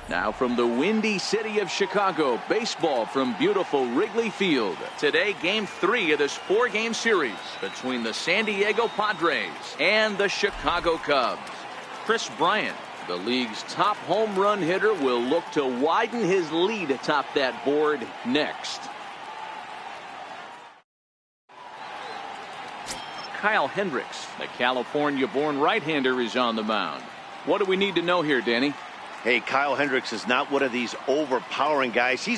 Now from the windy city of Chicago, baseball from beautiful Wrigley Field. Today, Game 3 of this 4-game series between the San Diego Padres and the Chicago Cubs. Chris Bryant, the league's top home run hitter, will look to widen his lead atop that board next. Kyle Hendricks, the California-born right-hander, is on the mound. What do we need to know here, Danny? Hey, Kyle Hendricks is not one of these overpowering guys. He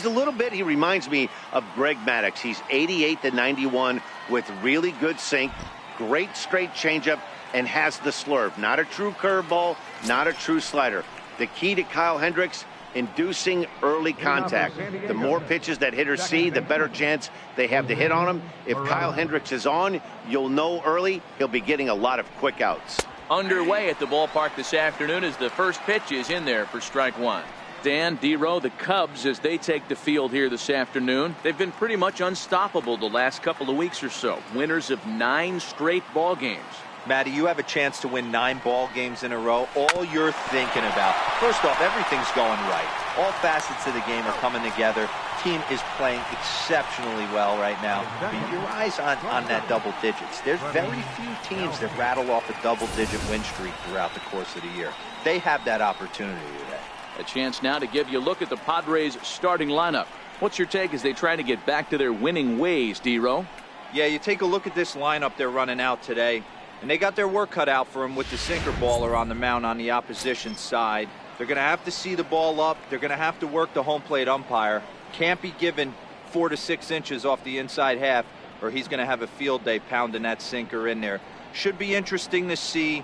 reminds me of Greg Maddux. He's 88 to 91 with really good sink, great straight changeup, and has the slurve. Not a true curveball, not a true slider. The key to Kyle Hendricks, inducing early contact. The more pitches that hitters see, the better chance they have to hit on them. If Kyle Hendricks is on, you'll know early he'll be getting a lot of quick outs. Underway at the ballpark this afternoon as the first pitch is in there for strike one. Dan, D-Row, the Cubs, as they take the field here this afternoon, they've been pretty much unstoppable the last couple of weeks or so. Winners of 9 straight ball games. Matty, you have a chance to win 9 ball games in a row. All you're thinking about, first off, everything's going right. All facets of the game are coming together. Team is playing exceptionally well right now. But your eyes on that double digits. There's very few teams that rattle off a double-digit win streak throughout the course of the year. They have that opportunity today. A chance now to give you a look at the Padres' starting lineup. What's your take as they try to get back to their winning ways, D-Row? Yeah, you take a look at this lineup they're running out today. And they got their work cut out for him with the sinker baller on the mound on the opposition side. They're going to have to see the ball up. They're going to have to work the home plate umpire. Can't be given 4 to 6 inches off the inside half, or he's going to have a field day pounding that sinker in there. Should be interesting to see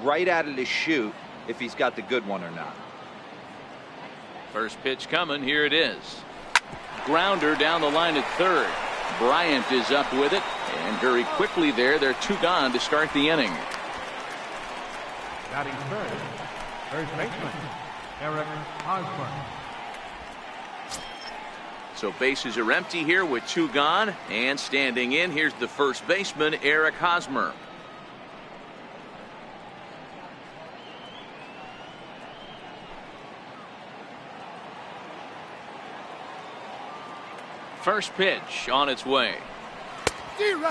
right out of the chute if he's got the good one or not. First pitch coming. Here it is. Grounder down the line at third. Bryant is up with it, and very quickly there, they're 2 gone to start the inning. Batting first baseman, Eric Osborne. So bases are empty here with 2 gone, and standing in, here's the first baseman, Eric Hosmer. First pitch on its way.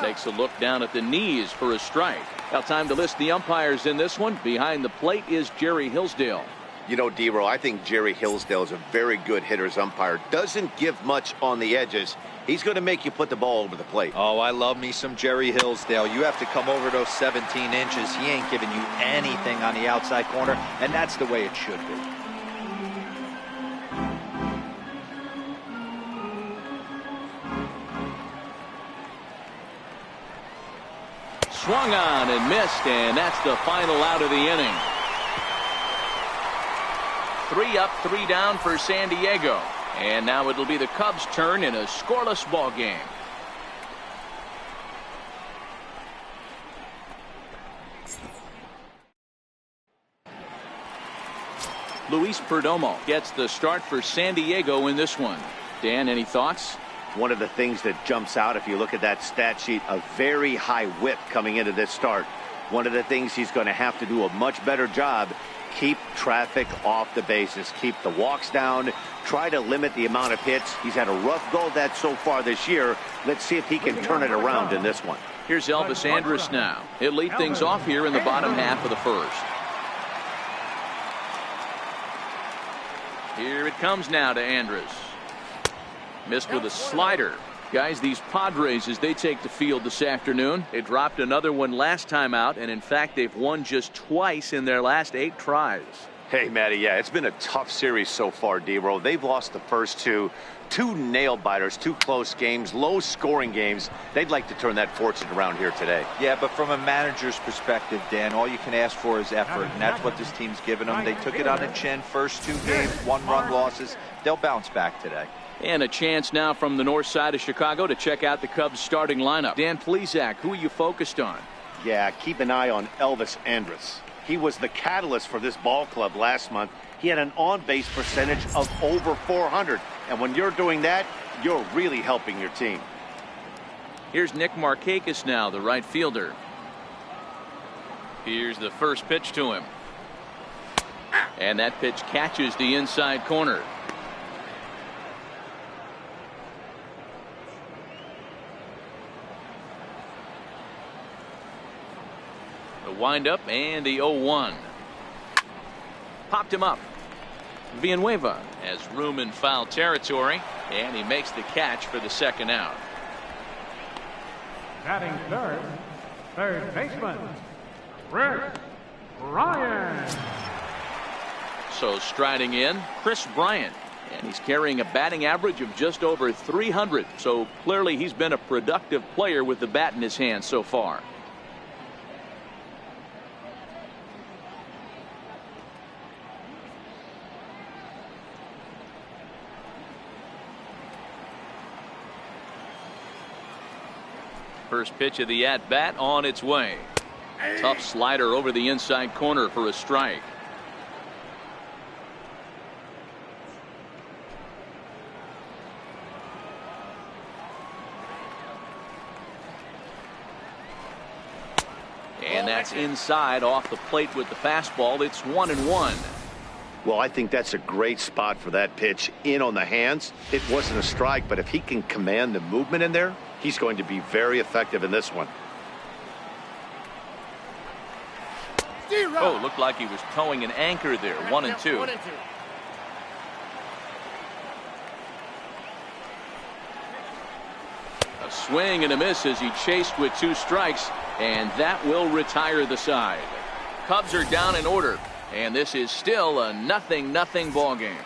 Takes a look down at the knees for a strike. Now time to list the umpires in this one. Behind the plate is Jerry Hillsdale. You know, D-Row, I think Jerry Hillsdale is a very good hitter's umpire. Doesn't give much on the edges. He's going to make you put the ball over the plate. Oh, I love me some Jerry Hillsdale. You have to come over those 17 inches. He ain't giving you anything on the outside corner, and that's the way it should be. Swung on and missed, and that's the final out of the inning. 3 up, 3 down for San Diego. And now it'll be the Cubs' turn in a scoreless ball game. Luis Perdomo gets the start for San Diego in this one. Dan, any thoughts? One of the things that jumps out, if you look at that stat sheet, a very high whip coming into this start. One of the things he's going to have to do a much better job, keep traffic off the bases, keep the walks down, try to limit the amount of hits. He's had a rough go of that so far this year. Let's see if he can turn it around in this one. Here's Elvis Andrus now. He'll lead things off here in the bottom half of the first. Here it comes now to Andrus. Missed with a slider. Guys, these Padres, as they take the field this afternoon, they dropped another one last time out, and in fact they've won just twice in their last 8 tries. Hey, Matty, yeah, it's been a tough series so far, D-Row. They've lost the first two nail-biters, 2 close games, low-scoring games. They'd like to turn that fortune around here today. Yeah, but from a manager's perspective, Dan, all you can ask for is effort, and that's what this team's given them. They took it on the chin, first 2 games, 1-run losses. They'll bounce back today. And a chance now from the north side of Chicago to check out the Cubs starting lineup. Dan Plesac, who are you focused on? Yeah, keep an eye on Elvis Andrus. He was the catalyst for this ball club last month. He had an on-base percentage of over 400. And when you're doing that, you're really helping your team. Here's Nick Markakis now, the right fielder. Here's the first pitch to him. And that pitch catches the inside corner. The windup and the 0-1. Popped him up. Villanueva has room in foul territory, and he makes the catch for the second out. Batting third, third baseman, Chris Bryant. So striding in, Chris Bryant, and he's carrying a batting average of just over 300. So clearly he's been a productive player with the bat in his hand so far. First pitch of the at-bat on its way. Tough slider over the inside corner for a strike. And that's inside off the plate with the fastball. It's 1-1. Well, I think that's a great spot for that pitch in on the hands. It wasn't a strike, but if he can command the movement in there, he's going to be very effective in this one. Oh, looked like he was towing an anchor there. 1-2. A swing and a miss as he chased with 2 strikes, and that will retire the side. Cubs are down in order, and this is still a 0-0 ball game.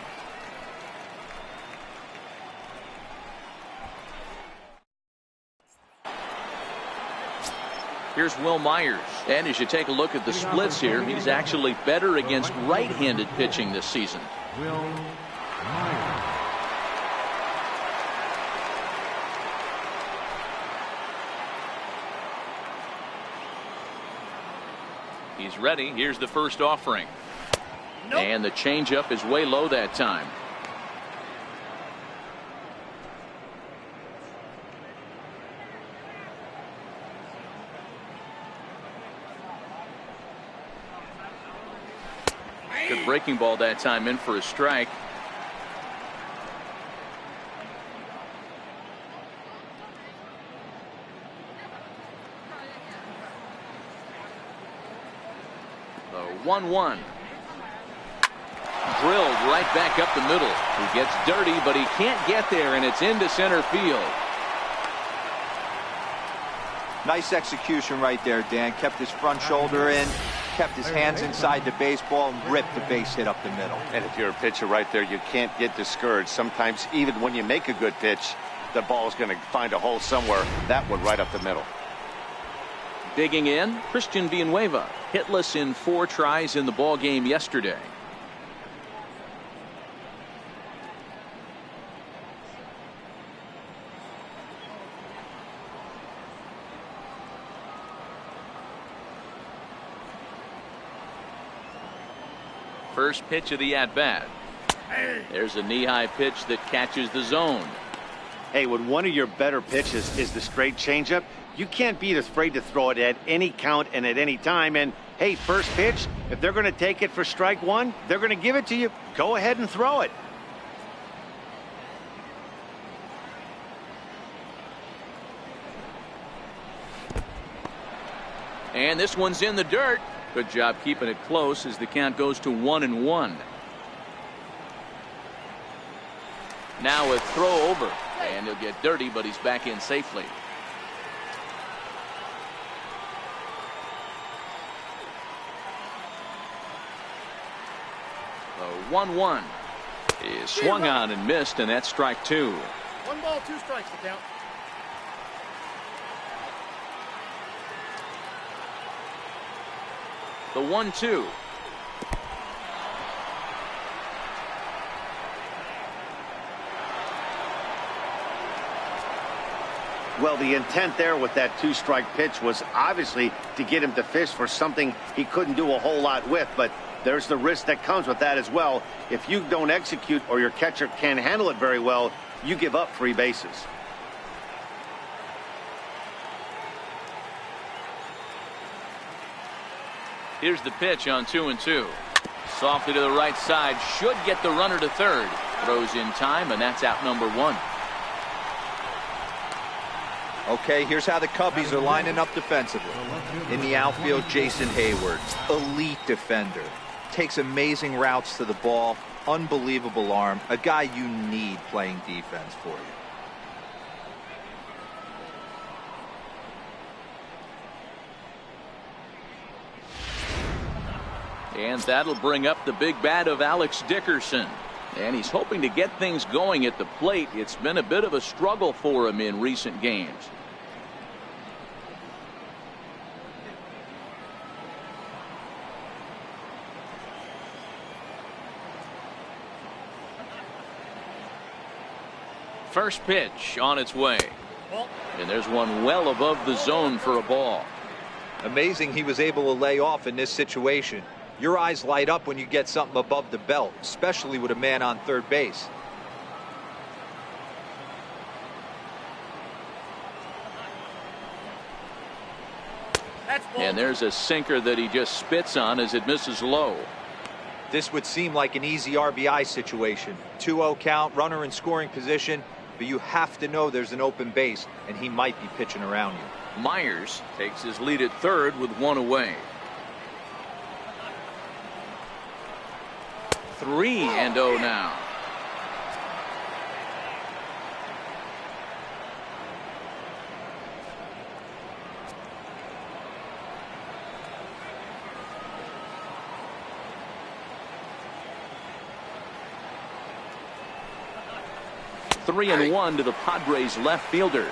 Here's Will Myers, and as you take a look at the splits here, he's actually better against right-handed pitching this season. Will Myers. He's ready. Here's the first offering. Nope. And the changeup is way low that time. Good breaking ball that time, in for a strike. The 1-1. Drilled right back up the middle. He gets dirty, but he can't get there, and it's into center field. Nice execution right there, Dan. Kept his front shoulder in, kept his hands inside the baseball, and ripped the base hit up the middle. And if you're a pitcher right there, you can't get discouraged. Sometimes even when you make a good pitch, the ball is going to find a hole somewhere. That one right up the middle. Digging in, Christian Villanueva, hitless in 4 tries in the ball game yesterday. First pitch of the at-bat. There's a knee-high pitch that catches the zone. Hey, when one of your better pitches is the straight changeup, you can't be afraid to throw it at any count and at any time. And hey, first pitch, if they're going to take it for strike 1, they're going to give it to you. Go ahead and throw it. And this one's in the dirt. Good job keeping it close as the count goes to 1-1. Now a throw over, and he'll get dirty, but he's back in safely. The 1-1 is swung on and missed, and that's strike 2. 1 ball, 2 strikes to count. The 1-2. Well, the intent there with that 2-strike pitch was obviously to get him to fish for something he couldn't do a whole lot with, but there's the risk that comes with that as well. If you don't execute or your catcher can't handle it very well, you give up 3 bases. Here's the pitch on 2-2. Softly to the right side, should get the runner to third. Throws in time, and that's out number one. Okay, here's how the Cubbies are lining up defensively. In the outfield, Jason Hayward, elite defender. Takes amazing routes to the ball, unbelievable arm, a guy you need playing defense for you. And that'll bring up the big bat of Alex Dickerson. And he's hoping to get things going at the plate. It's been a bit of a struggle for him in recent games. First pitch on its way. And there's one well above the zone for a ball. Amazing he was able to lay off in this situation. Your eyes light up when you get something above the belt, especially with a man on third base. And there's a sinker that he just spits on as it misses low. This would seem like an easy RBI situation. 2-0 count, runner in scoring position, but you have to know there's an open base, and he might be pitching around you. Myers takes his lead at third with one away. 3-0 now. Three and one to the Padres left fielder.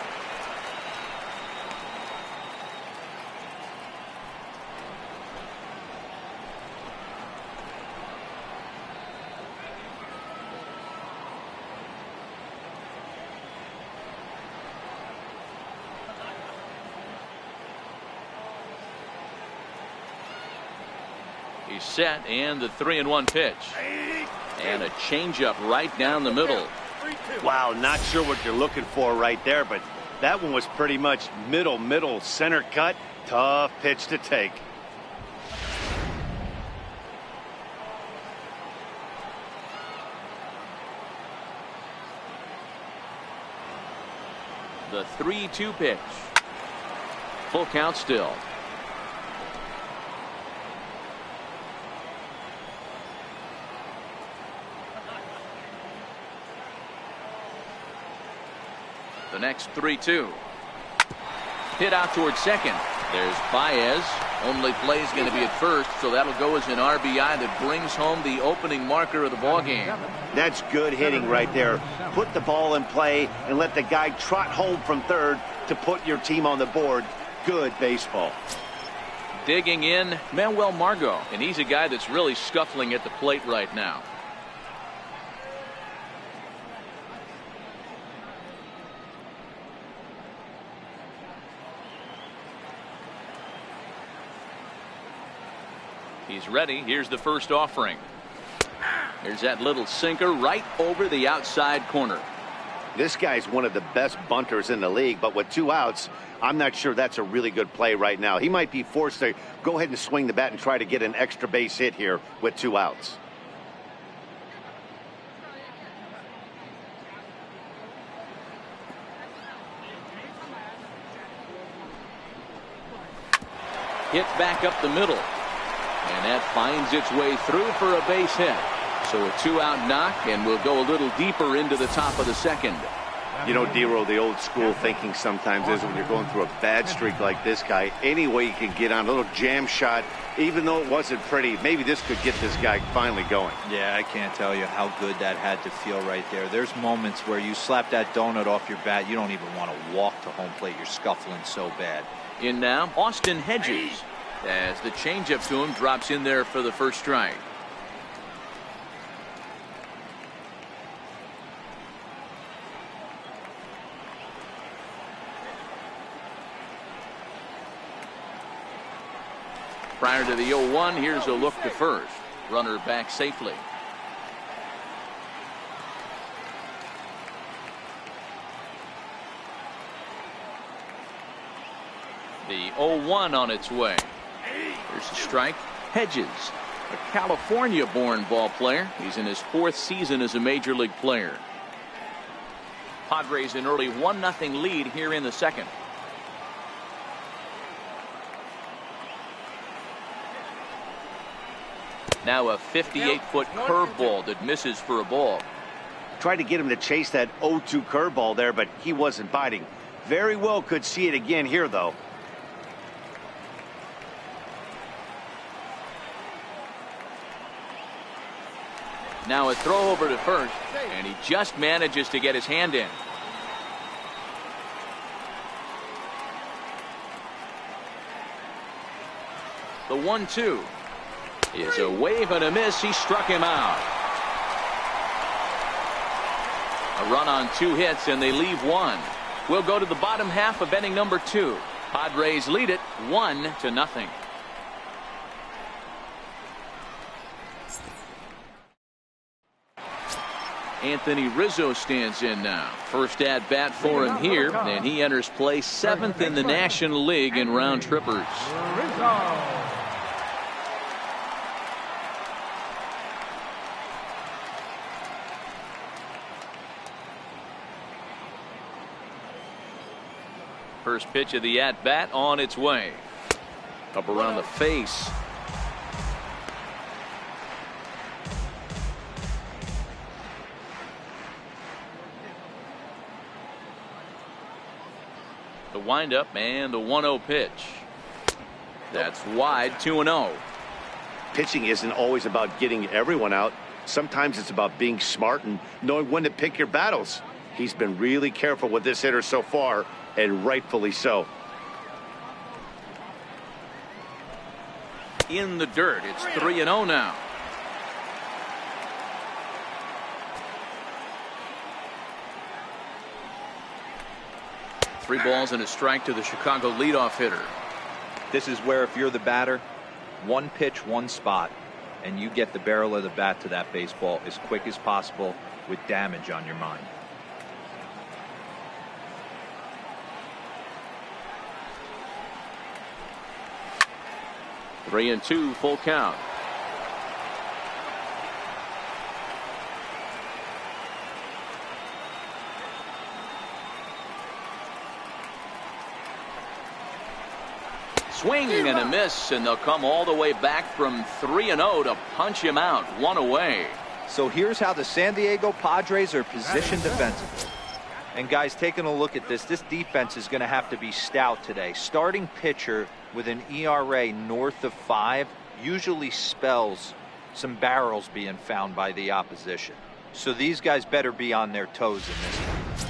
He's set, and the 3-1 pitch. And a changeup right down the middle. Wow, not sure what you're looking for right there, but that one was pretty much middle, center cut. Tough pitch to take. The 3-2 pitch. Full count still. The next 3-2. Hit out towards second. There's Baez. Only play's going to be at first, so that'll go as an RBI that brings home the opening marker of the ballgame. That's good hitting right there. Put the ball in play and let the guy trot home from third to put your team on the board. Good baseball. Digging in, Manuel Margot, and he's a guy that's really scuffling at the plate right now. He's ready. Here's the first offering. There's that little sinker right over the outside corner. This guy's one of the best bunters in the league, but with 2 outs, I'm not sure that's a really good play right now. He might be forced to go ahead and swing the bat and try to get an extra base hit here with 2 outs. Hit back up the middle. And that finds its way through for a base hit. So a 2-out knock, and we'll go a little deeper into the top of the second. You know, Dero, the old school thinking sometimes is when you're going through a bad streak like this guy, any way you can get on a little jam shot, even though it wasn't pretty, maybe this could get this guy finally going. Yeah, I can't tell you how good that had to feel right there. There's moments where you slap that donut off your bat, you don't even want to walk to home plate. You're scuffling so bad. In now, Austin Hedges, as the changeup to him drops in there for the first strike. Prior to the 0-1, here's a look to first. Runner back safely. The 0-1 on its way. Here's a strike. Hedges. A California-born ball player. He's in his 4th season as a major league player. Padres an early 1-0 lead here in the second. Now a 58-foot curveball that misses for a ball. Tried to get him to chase that 0-2 curveball there, but he wasn't biting. Very well could see it again here, though. Now a throw over to first, and he just manages to get his hand in. The 1-2 is a wave and a miss. He struck him out. A run on 2 hits, and they leave 1. We'll go to the bottom half of inning number 2. Padres lead it 1-0. Anthony Rizzo stands in now. First at bat for him here, and he enters play 7th in the National League in round trippers. First pitch of the at bat on its way. Up around the face. The windup and the 1-0 pitch. That's wide, 2-0. Pitching isn't always about getting everyone out. Sometimes it's about being smart and knowing when to pick your battles. He's been really careful with this hitter so far, and rightfully so. In the dirt, it's 3-0 now. Three balls and a strike to the Chicago leadoff hitter. This is where, if you're the batter, one pitch, one spot, and you get the barrel of the bat to that baseball as quick as possible with damage on your mind. Three and two, full count. Swing and a miss, and they'll come all the way back from 3-0 to punch him out, one away. So here's how the San Diego Padres are positioned defensively. And guys, taking a look at this defense is going to have to be stout today. Starting pitcher with an ERA north of 5 usually spells some barrels being found by the opposition. So these guys better be on their toes in this one.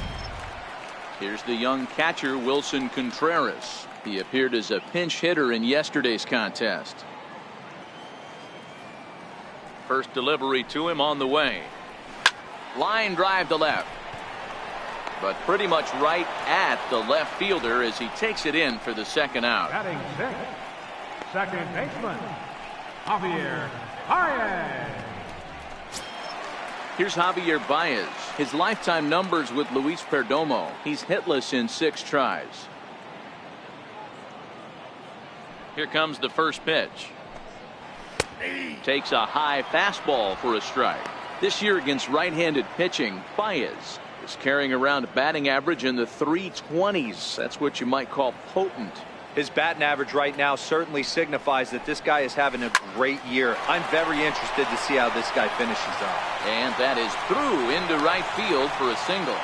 Here's the young catcher, Wilson Contreras. He appeared as a pinch hitter in yesterday's contest. First delivery to him on the way. Line drive to left. But pretty much right at the left fielder as he takes it in for the second out. Batting sixth, second baseman, Javier Baez. Here's Javier Baez. His lifetime numbers with Luis Perdomo. He's hitless in 6 tries. Here comes the first pitch. Takes a high fastball for a strike. This year against right-handed pitching, Baez is carrying around a batting average in the 320s. That's what you might call potent. His batting average right now certainly signifies that this guy is having a great year. I'm very interested to see how this guy finishes up. And that is through into right field for a single.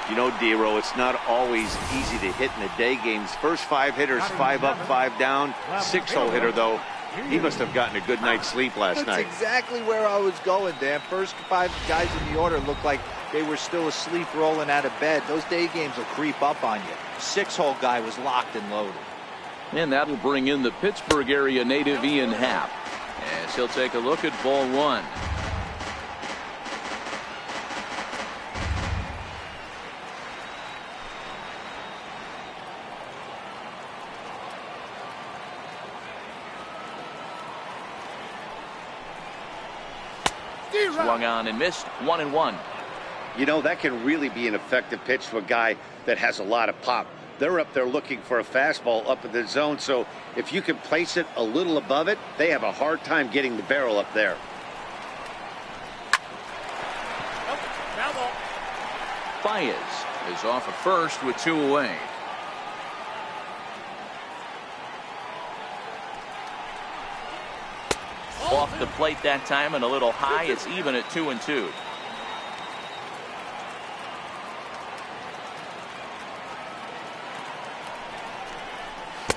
You know, Dero, it's not always easy to hit in the day games. First 5 hitters, 5 up, 5 down. 6-hole hitter, though. He must have gotten a good night's sleep last night. That's exactly where I was going, Dan. First 5 guys in the order looked like they were still asleep rolling out of bed. Those day games will creep up on you. 6-hole guy was locked and loaded. And that'll bring in the Pittsburgh area native Ian Happ, as he'll take a look at ball 1. Swung on and missed, 1-1. You know, that can really be an effective pitch to a guy that has a lot of pop. they're up there looking for a fastball up in the zone. So if you can place it a little above it, they have a hard time getting the barrel up there. Foul ball. Baez is off at first with 2 away. Off the plate that time and a little high. It's even at 2-2.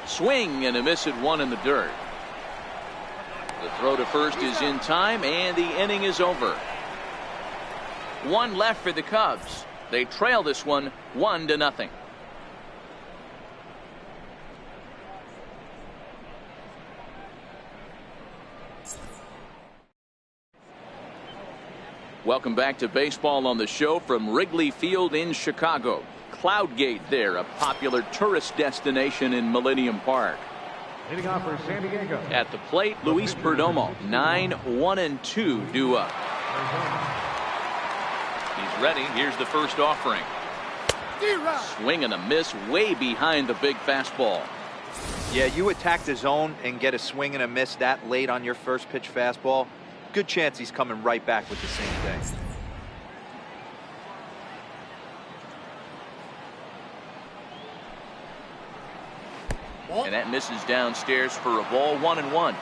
Swing and a miss at 1 in the dirt. The throw to first is in time and the inning is over. 1 left for the Cubs. They trail this one 1-0. Welcome back to Baseball on the Show from Wrigley Field in Chicago. Cloudgate there, a popular tourist destination in Millennium Park. Leading off for San Diego. At the plate, Luis Perdomo, 9-1-2 due up. He's ready. Here's the first offering. Swing and a miss way behind the big fastball. Yeah, you attack the zone and get a swing and a miss that late on your first pitch fastball. Good chance he's coming right back with the same thing. And that misses downstairs for a ball. 1-1.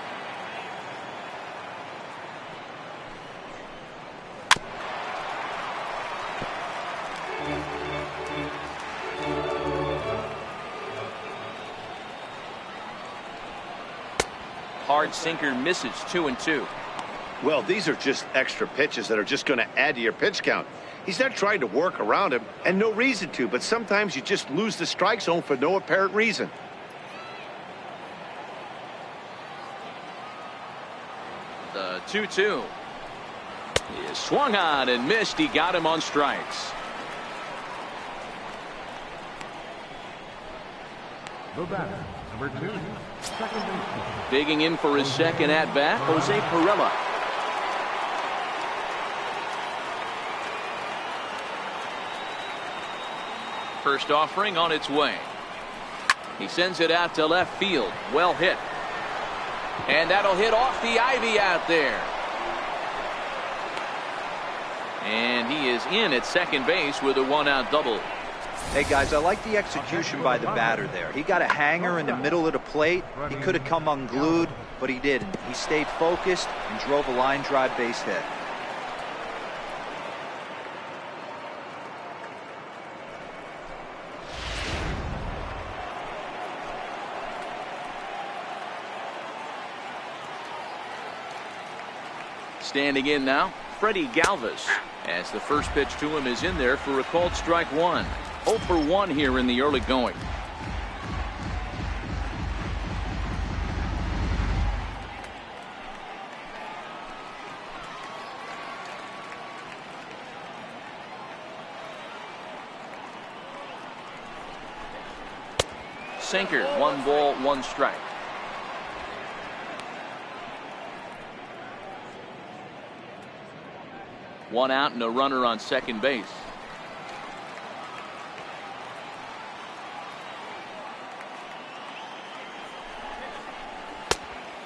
Hard sinker misses. 2-2. Well, these are just extra pitches that are just going to add to your pitch count. He's not trying to work around him, and no reason to, but sometimes you just lose the strike zone for no apparent reason. The 2-2. He is swung on and missed. He got him on strikes. The batter, number 2, second baseman. Digging in for his second at bat, Jose Pirela. First offering on its way. He sends it out to left field. Well hit. And that'll hit off the ivy out there. And he is in at second base with a 1-out double. Hey guys, I like the execution by the batter there. He got a hanger in the middle of the plate. He could have come unglued, but he didn't. He stayed focused and drove a line drive base hit. Standing in now, Freddie Galvis, as the first pitch to him is in there for a called strike 1. 0 for 1 here in the early going. Sinker, 1 ball, 1 strike. One out and a runner on second base.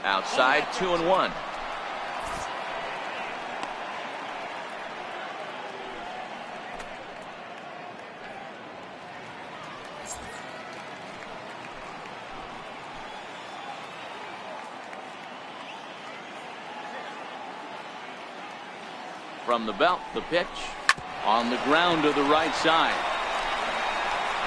Outside, 2-1. From the belt, the pitch on the ground to the right side.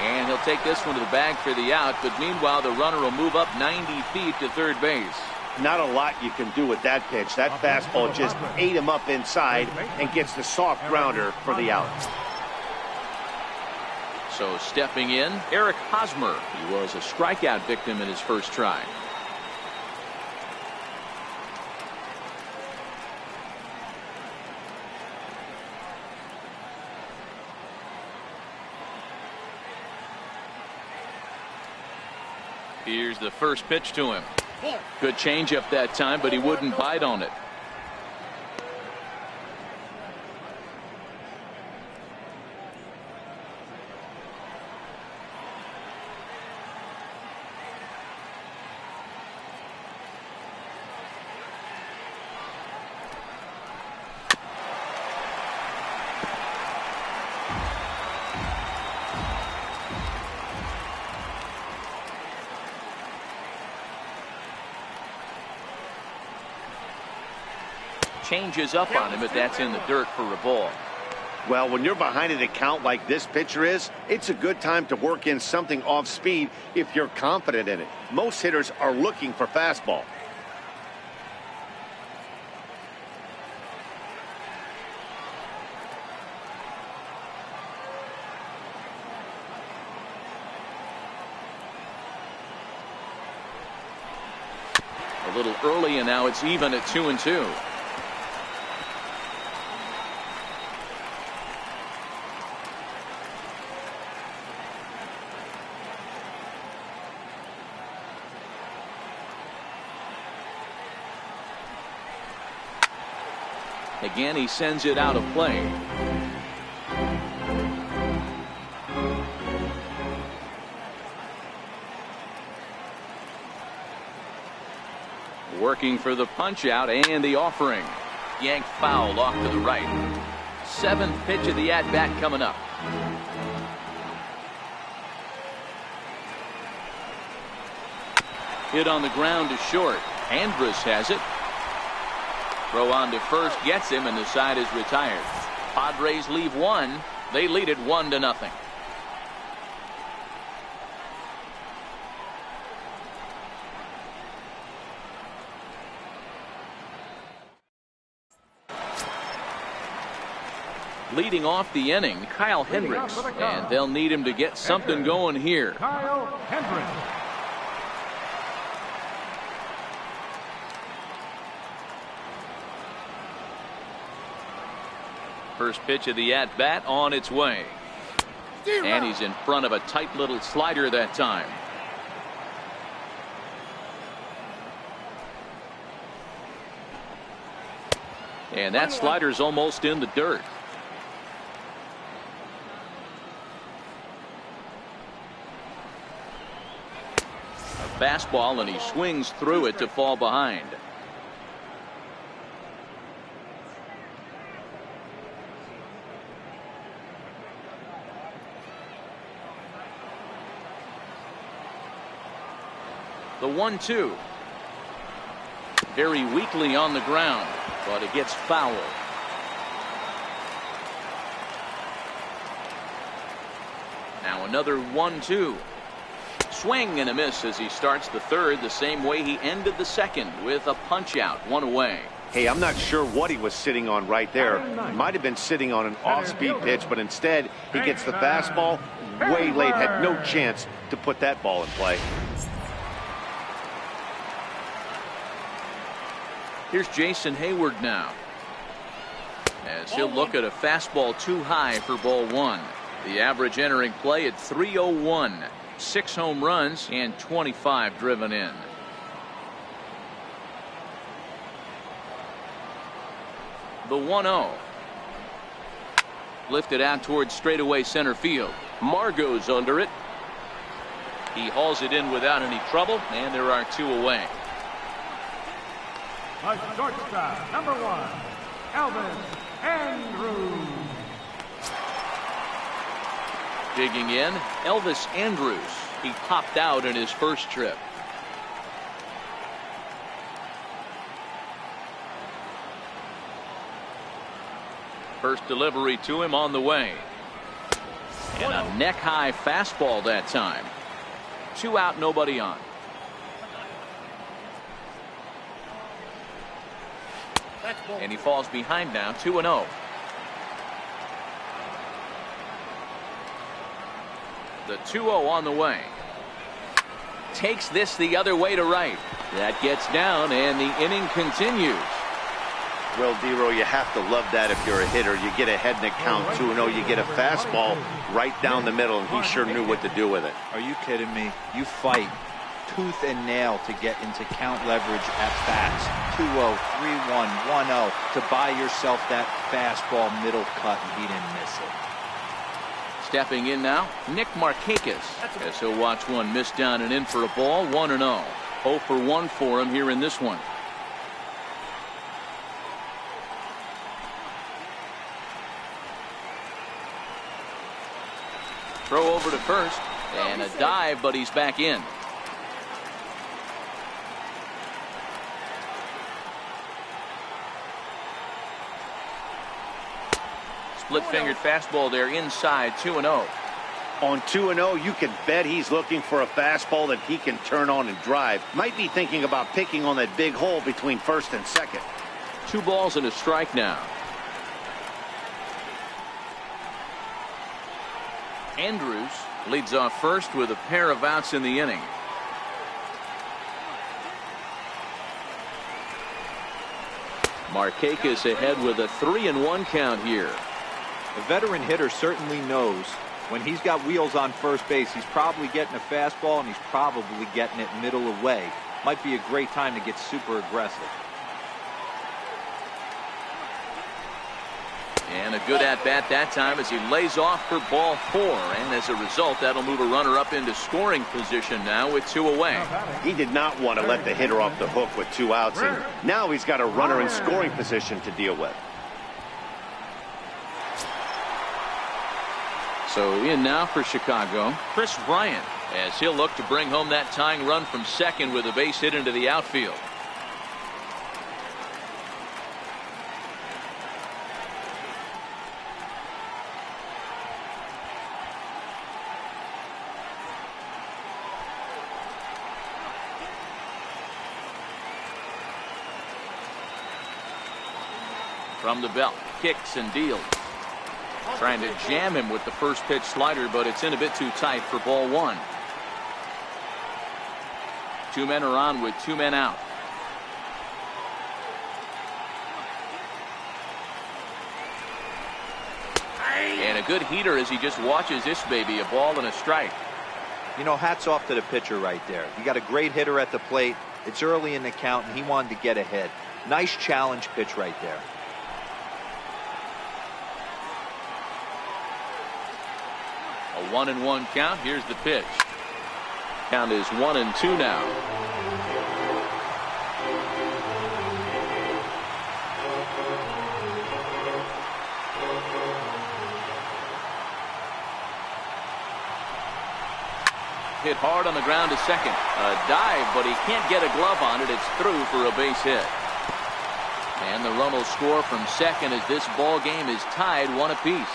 And he'll take this one to the bag for the out, but meanwhile the runner will move up 90 feet to third base. Not a lot you can do with that pitch. That fastball just ate him up inside and gets the soft grounder for the out. So stepping in, Eric Hosmer. He was a strikeout victim in his first try. Here's the first pitch to him. Good changeup that time, but he wouldn't bite on it. changes up on him, but that's in the dirt for a ball. Well, when you're behind an account like this pitcher is, it's a good time to work in something off speed if you're confident in it. Most hitters are looking for fastball. A little early, and now it's even at 2-2. Again, he sends it out of play. Working for the punch out and the offering. Yanked foul off to the right. 7th pitch of the at bat coming up. Hit on the ground to short. Andrus has it. Throw on to first gets him, and the side is retired. Padres leave one. They lead it 1-0. Leading off the inning, Kyle Hendricks, and they'll need him to get something going here. Kyle Hendricks. First pitch of the at-bat on its way. And he's in front of a tight little slider that time. And that slider's almost in the dirt. A fastball, and he swings through it to fall behind. The 1-2. Very weakly on the ground, but it gets foul. Now another 1-2. Swing and a miss as he starts the third the same way he ended the second, with a punch out, one away. Hey, I'm not sure what he was sitting on right there. He might have been sitting on an off-speed pitch, but instead he gets the fastball way late, had no chance to put that ball in play. Here's Jason Hayward now, as he'll look at a fastball too high for ball one. The average entering play at 301. 6 home runs and 25 driven in. The 1-0. Lifted out towards straightaway center field. Margot's under it. He hauls it in without any trouble, and there are 2 away. A shortstop, number 1, Elvis Andrus. Digging in, Elvis Andrus. He popped out in his first trip. First delivery to him on the way. And a neck-high fastball that time. 2 out, nobody on. And he falls behind now, 2-0. The 2-0 on the way. Takes this the other way to right. That gets down, and the inning continues. Well, D-Row, you have to love that if you're a hitter. You get ahead in the count 2-0. You get a fastball right down the middle, and he sure knew what to do with it. Are you kidding me? You fight tooth and nail to get into count leverage at bats. 2-0, 3-1, 1-0 to buy yourself that fastball middle cut, and he didn't miss it. Stepping in now, Nick Markakis, as he'll watch one miss down and in for a ball. 1-0. 0 for 1 for him here in this one. Throw over to first, and a dive, but he's back in. split-fingered fastball there inside, 2-0. On 2-0, you can bet he's looking for a fastball that he can turn on and drive. Might be thinking about picking on that big hole between first and second. 2 balls and a strike now. Andrews leads off first with a pair of outs in the inning. Markakis ahead with a 3-1 count here. A veteran hitter certainly knows when he's got wheels on first base, he's probably getting a fastball and he's probably getting it middle away. Might be a great time to get super aggressive. And a good at-bat that time as he lays off for ball 4. And as a result, that'll move a runner up into scoring position now with 2 away. He did not want to let the hitter off the hook with 2 outs. And now he's got a runner in scoring position to deal with. So in now for Chicago, Chris Bryant, as he'll look to bring home that tying run from second with a base hit into the outfield. From the belt, kicks and deals. Trying to jam him with the first pitch slider, but it's in a bit too tight for ball 1. 2 men are on with 2 men out. And a good heater as he just watches this baby, a ball and a strike. You know, hats off to the pitcher right there. You got a great hitter at the plate. It's early in the count, and he wanted to get ahead. Nice challenge pitch right there. A 1-1 count. Here's the pitch. Count is 1-2 now. Hit hard on the ground to second. A dive, but he can't get a glove on it. It's through for a base hit. And the run will score from second as this ball game is tied 1 apiece.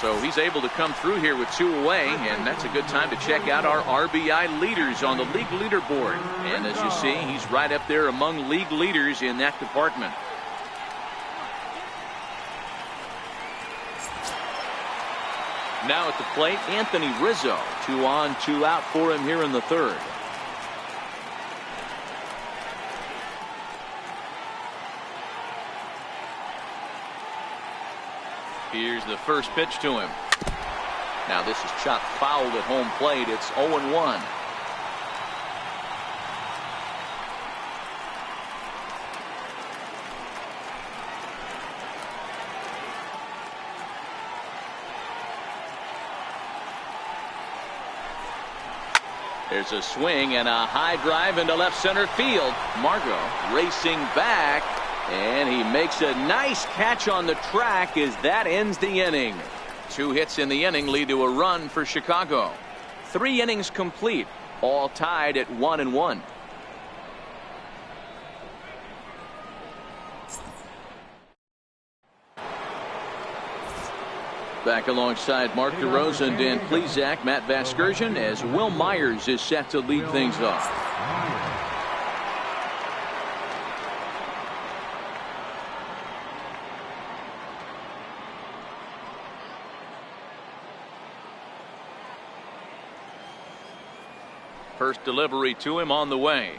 So he's able to come through here with 2 away, and that's a good time to check out our RBI leaders on the league leaderboard. And as you see, he's right up there among league leaders in that department. Now at the plate, Anthony Rizzo. 2 on, 2 out for him here in the 3rd. Here's the first pitch to him. Now this is chopped foul at home plate. It's 0-1. There's a swing and a high drive into left center field. Margot racing back. And he makes a nice catch on the track as that ends the inning. 2 hits in the inning lead to a run for Chicago. 3 innings complete, all tied at 1-1. Back alongside Mark DeRosa and Dan Plesac, Matt Vasgersian, as Will Myers is set to lead things off. First delivery to him on the way.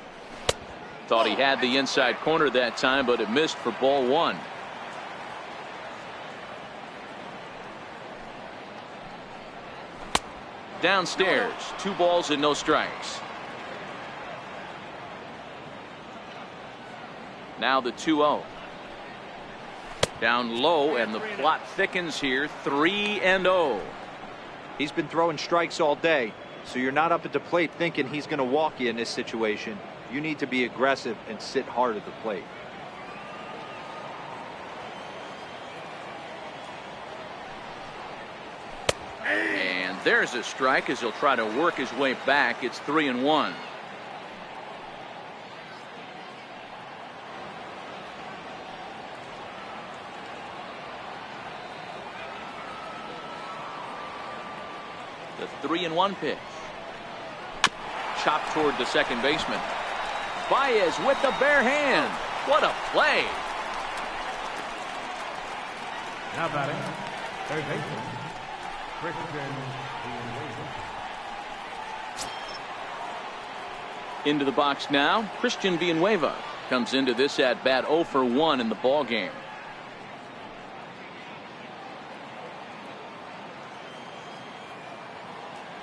Thought he had the inside corner that time, but it missed for ball 1. Downstairs, 2 balls and no strikes. Now the 2-0. Down low, and the plot thickens here. 3-0. He's been throwing strikes all day. So you're not up at the plate thinking he's going to walk you in this situation. You need to be aggressive and sit hard at the plate. And there's a strike as he'll try to work his way back. It's 3-1. The 3-1 pitch. Chopped toward the second baseman. Baez with the bare hand. What a play. Now batting, third baseman, Christian Villanueva. Into the box now, Christian Villanueva comes into this at bat 0 for 1 in the ball game.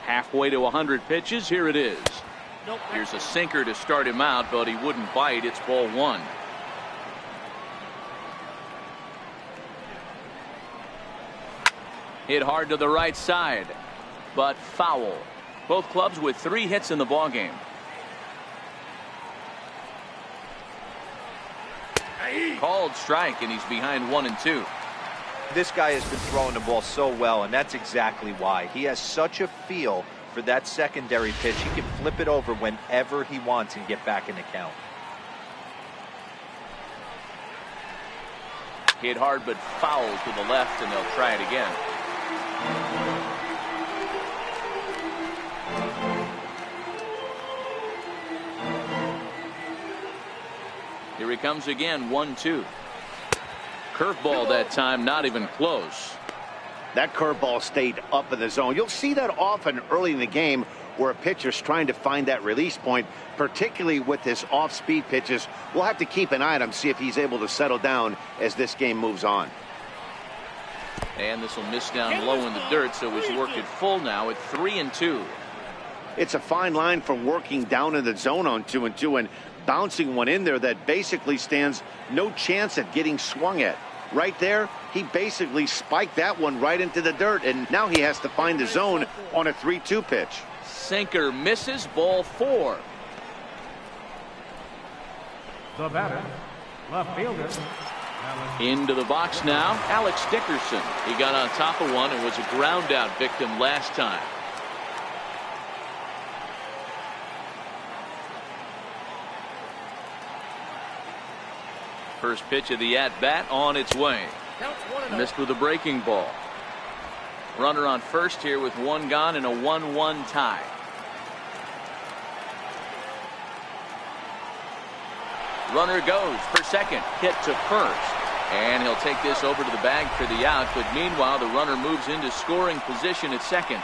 Halfway to 100 pitches. Here it is. Nope. Here's a sinker to start him out, but he wouldn't bite. It's ball 1. Hit hard to the right side, but foul. Both clubs with 3 hits in the ball game. Called strike, and he's behind 1 and 2. This guy has been throwing the ball so well, and that's exactly why. He has such a feel for that secondary pitch. He can flip it over whenever he wants and get back in the count. Hit hard, but foul to the left, and they'll try it again. Here he comes again, 1-2. Curveball that time, not even close. That curveball stayed up in the zone. You'll see that often early in the game where a pitcher's trying to find that release point, particularly with his off-speed pitches. We'll have to keep an eye on him, see if he's able to settle down as this game moves on. And this will miss down low in the dirt, so he's worked it full now at 3-2. It's a fine line from working down in the zone on 2-2 and bouncing one in there that basically stands no chance at getting swung at. Right there, he basically spiked that one right into the dirt, and now he has to find the zone on a 3-2 pitch. Sinker misses, ball 4. The batter, left fielder. Into the box now, Alex Dickerson. He got on top of one and was a ground out victim last time. First pitch of the at-bat on its way. Missed with a breaking ball. Runner on first here with 1 gone and a 1-1 tie. Runner goes for second, hit to first, and he'll take this over to the bag for the out. But meanwhile, the runner moves into scoring position at second.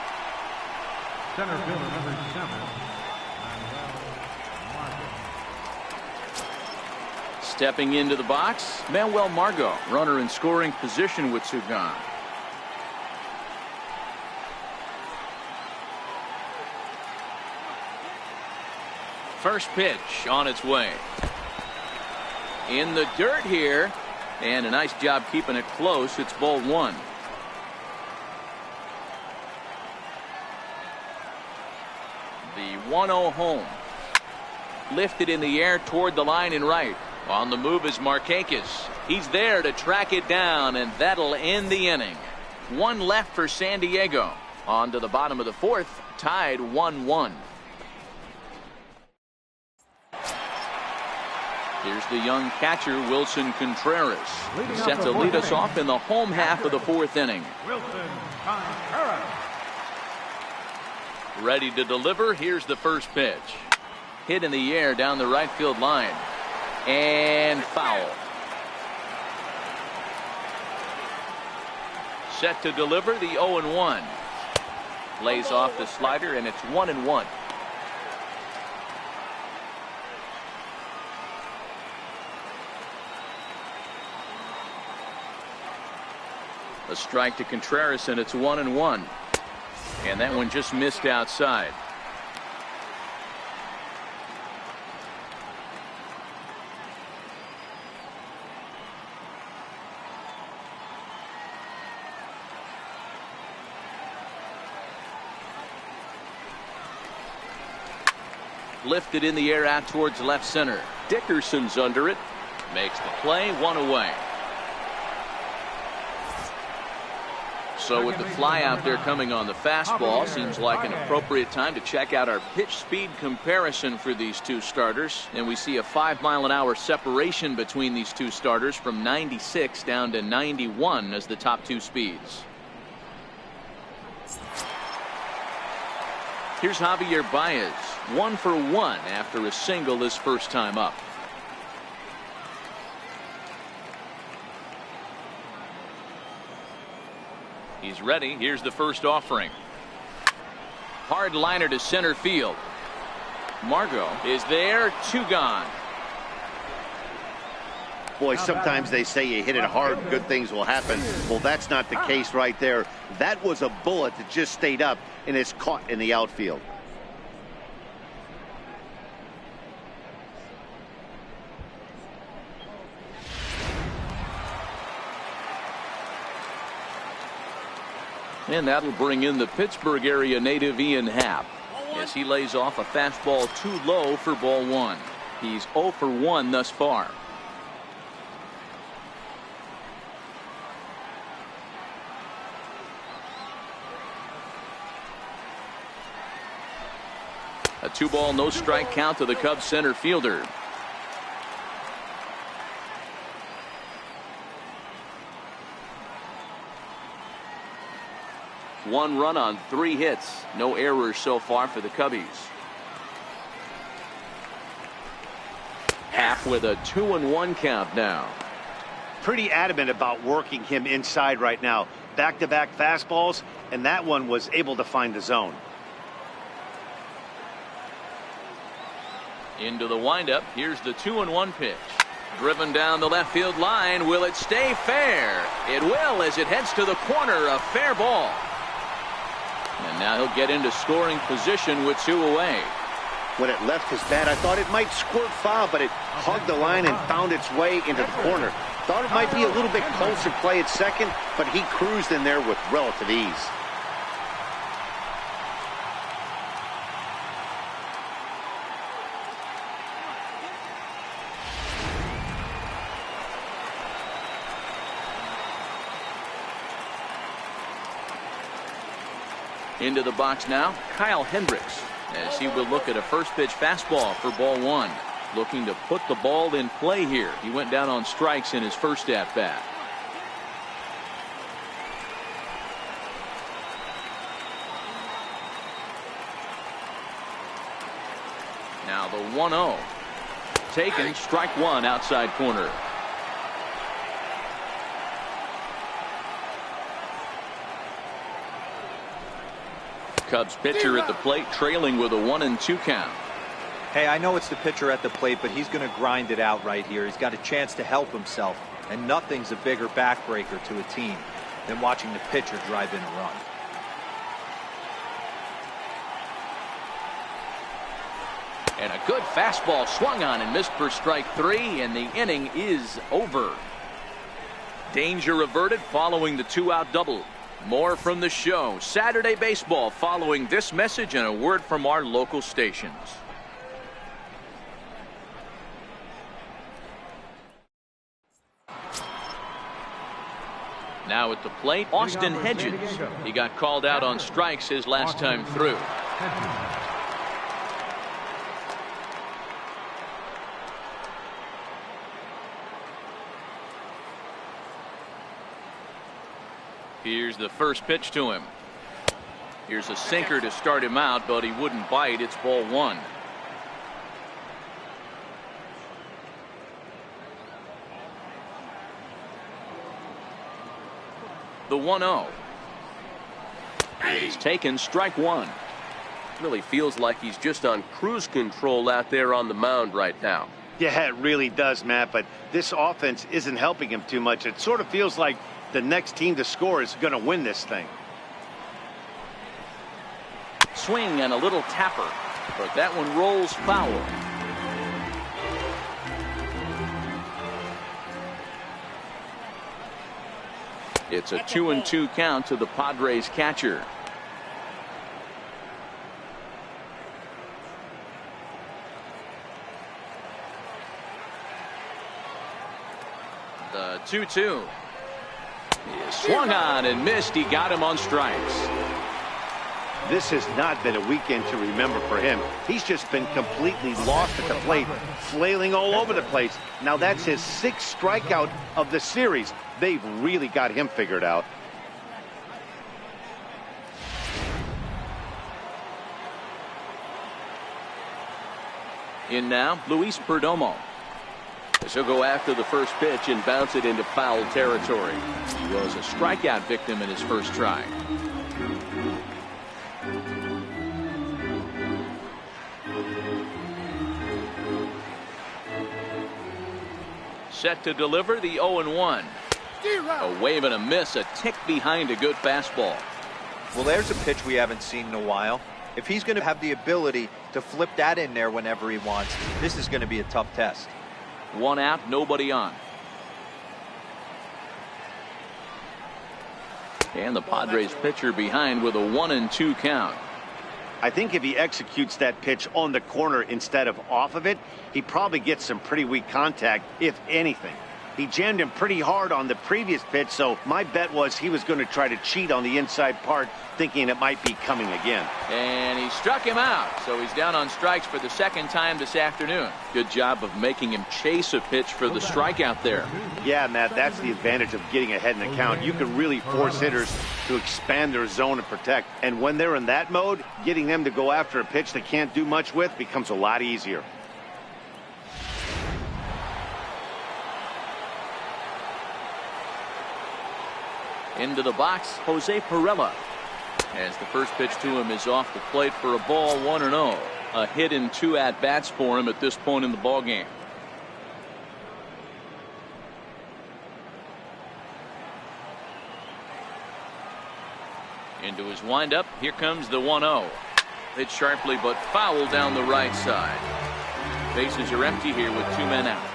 Center fielder number 7. Stepping into the box, Manuel Margot, runner in scoring position with 2 gone. First pitch on its way. In the dirt here, and a nice job keeping it close. It's ball 1. The 1-0 home. Lifted in the air toward the line and right. On the move is Markakis. He's there to track it down, and that'll end the inning. 1 left for San Diego. On to the bottom of the 4th, tied 1-1. Here's the young catcher, Wilson Contreras. Set to lead us off in the home half of the 4th inning. Wilson Contreras. Ready to deliver. Here's the first pitch. Hit in the air down the right field line. And foul. Set to deliver the 0-1. Lays off the slider, and it's 1-1. A strike to Contreras, and it's 1-1. And that one just missed outside. Lifted in the air out towards left center. Dickerson's under it. Makes the play, 1 away. So with the fly out there coming on the fastball, seems like an appropriate time to check out our pitch speed comparison for these 2 starters. And we see a 5-mile-an-hour separation between these 2 starters from 96 down to 91 as the top 2 speeds. Here's Javier Baez, 1 for 1 after a single his first time up. He's ready. Here's the first offering. Hard liner to center field. Margot is there. 2 gone. Boy, sometimes they say you hit it hard, good things will happen. Well, that's not the case right there. That was a bullet that just stayed up and is caught in the outfield. And that'll bring in the Pittsburgh area native Ian Happ as he lays off a fastball too low for ball 1. He's 0 for 1 thus far. A 2-ball, no strike count to the Cubs center fielder. One run on 3 hits. No errors so far for the Cubbies. Happ with a 2-1 count now. Pretty adamant about working him inside right now. Back-to-back fastballs, and that one was able to find the zone. Into the windup. Here's the 2-1 pitch. Driven down the left field line. Will it stay fair? It will, as it heads to the corner. A fair ball. And now he'll get into scoring position with 2 away. When it left his bat, I thought it might squirt foul, but it hugged the line and found its way into the corner. Thought it might be a little bit closer play at second, but he cruised in there with relative ease. Into the box now, Kyle Hendricks, as he will look at a first pitch fastball for ball 1. Looking to put the ball in play here. He went down on strikes in his first at bat. Now the 1-0. Taken, strike 1 outside corner. Cubs pitcher at the plate, trailing with a 1-2 count. Hey, I know it's the pitcher at the plate, but he's going to grind it out right here. He's got a chance to help himself, and nothing's a bigger backbreaker to a team than watching the pitcher drive in a run. And a good fastball swung on and missed for strike 3, and the inning is over. Danger averted following the 2-out double. More from the show. Saturday baseball following this message and a word from our local stations. Now at the plate, Austin Hedges. He got called out on strikes his last time through. Here's the first pitch to him. Here's a sinker to start him out, but he wouldn't bite. It's ball 1. The 1-0 is taken, strike 1. Really feels like he's just on cruise control out there on the mound right now. Yeah, it really does, Matt, but this offense isn't helping him too much. It sort of feels like the next team to score is going to win this thing. Swing and a little tapper, but that one rolls foul. It's a 2-2 count to the Padres catcher. The 2-2. He swung on and missed. He got him on strikes. This has not been a weekend to remember for him. He's just been completely lost at the plate, flailing all over the place. Now that's his 6th strikeout of the series. They've really got him figured out. In now, Luis Perdomo. As he'll go after the first pitch and bounce it into foul territory. He was a strikeout victim in his first try. Set to deliver the 0-1. A wave and a miss, a tick behind a good fastball. Well, there's a pitch we haven't seen in a while. If he's going to have the ability to flip that in there whenever he wants, this is going to be a tough test. 1 out, nobody on. And the Padres pitcher behind with a 1-2 count. I think if he executes that pitch on the corner instead of off of it, he probably gets some pretty weak contact, if anything. He jammed him pretty hard on the previous pitch, so my bet was he was going to try to cheat on the inside part, thinking it might be coming again. And he struck him out, so he's down on strikes for the second time this afternoon. Good job of making him chase a pitch for the strikeout there. Yeah, Matt, that's the advantage of getting ahead in the count. You can really force hitters to expand their zone and protect. And when they're in that mode, getting them to go after a pitch they can't do much with becomes a lot easier. Into the box, Jose Perella. As the first pitch to him is off the plate for a ball, 1-0. A hit in 2 at-bats for him at this point in the ballgame. Into his windup, here comes the 1-0. Hit sharply but foul down the right side. Bases are empty here with 2 men out.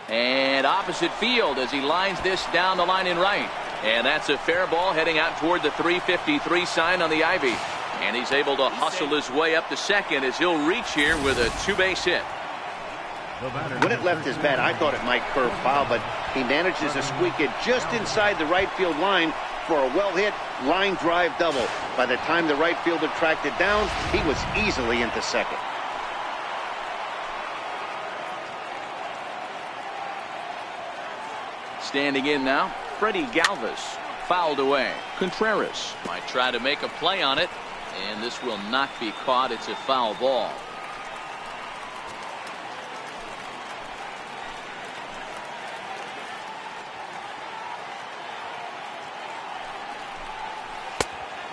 And opposite field as he lines this down the line in right. And that's a fair ball heading out toward the 353 sign on the ivy. And he's able to hustle his way up to second as he'll reach here with a 2-base hit. When it left his bat, I thought it might curve foul, but he manages to squeak it just inside the right field line for a well-hit line drive double. By the time the right fielder tracked it down, he was easily into second. Standing in now, Freddie Galvis. Fouled away. Contreras might try to make a play on it, and this will not be caught. It's a foul ball.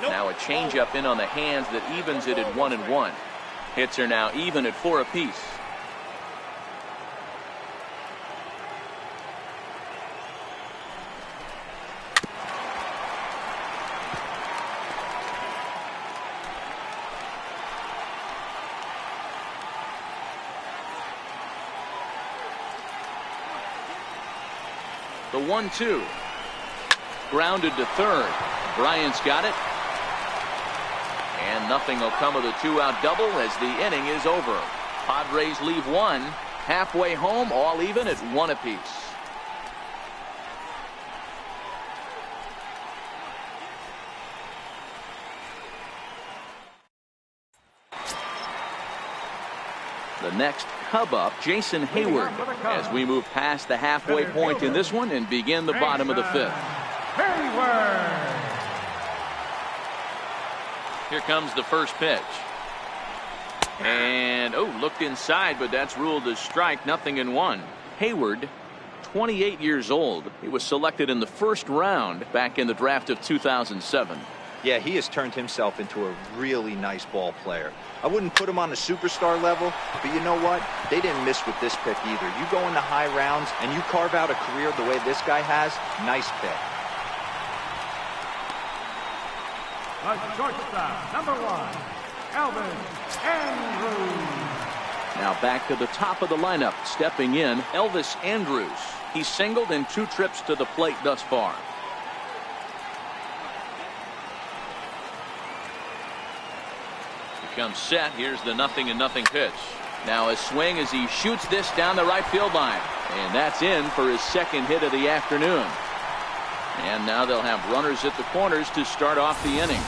Now a changeup in on the hands that evens it at 1-1. Hits are now even at 4 apiece. The 1-2. Grounded to third. Bryant's got it. And nothing will come of the 2-out double as the inning is over. Padres leave 1. Halfway home, all even at 1 apiece. The next Cub up, Jason Hayward, as we move past the halfway point in this one and begin the bottom of the 5th. Hayward. Here comes the first pitch. And, looked inside, but that's ruled as strike, 0-1. Hayward, 28 years old. He was selected in the first round back in the draft of 2007. Yeah, he has turned himself into a really nice ball player. I wouldn't put him on a superstar level, but you know what? They didn't miss with this pick either. You go into high rounds and you carve out a career the way this guy has, nice pick. The shortstop, number 1, Elvis Andrus. Now back to the top of the lineup, stepping in, Elvis Andrus. He's singled in 2 trips to the plate thus far. Comes set. Here's the 0-0 pitch. Now a swing as he shoots this down the right field line. And that's in for his second hit of the afternoon. And now they'll have runners at the corners to start off the inning.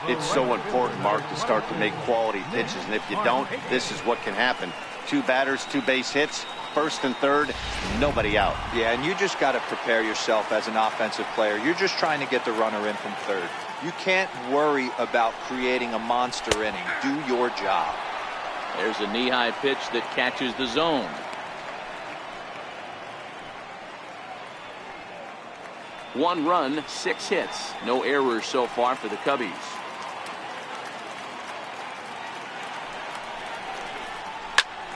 It's so important, Mark, to start to make quality pitches. And if you don't, this is what can happen. 2 batters, 2 base hits, first and third, nobody out. Yeah, and you just got to prepare yourself as an offensive player. You're just trying to get the runner in from third. You can't worry about creating a monster inning. Do your job. There's a knee-high pitch that catches the zone. One run, 6 hits. No errors so far for the Cubbies.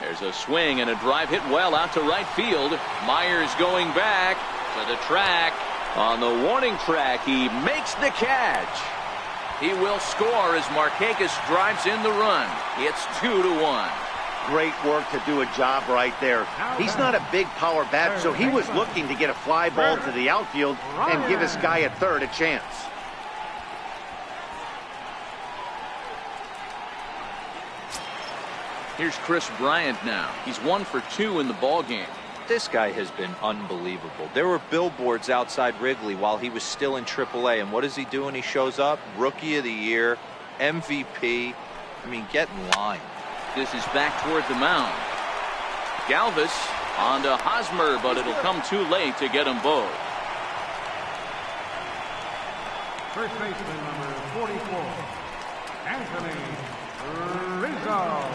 There's a swing and a drive hit well out to right field. Myers going back to the track. On the warning track, he makes the catch. He will score as Markakis drives in the run. It's 2-1. Great work to do a job right there. He's not a big power bat, so he was looking to get a fly ball to the outfield and give his guy at third a chance. Here's Chris Bryant now. He's 1 for 2 in the ball game. This guy has been unbelievable. There were billboards outside Wrigley while he was still in AAA, and what does he do when he shows up? Rookie of the Year, MVP. I mean, get in line. This is back toward the mound. Galvis on to Hosmer, but it'll come too late to get them both. First baseman number 44, Anthony Rizzo.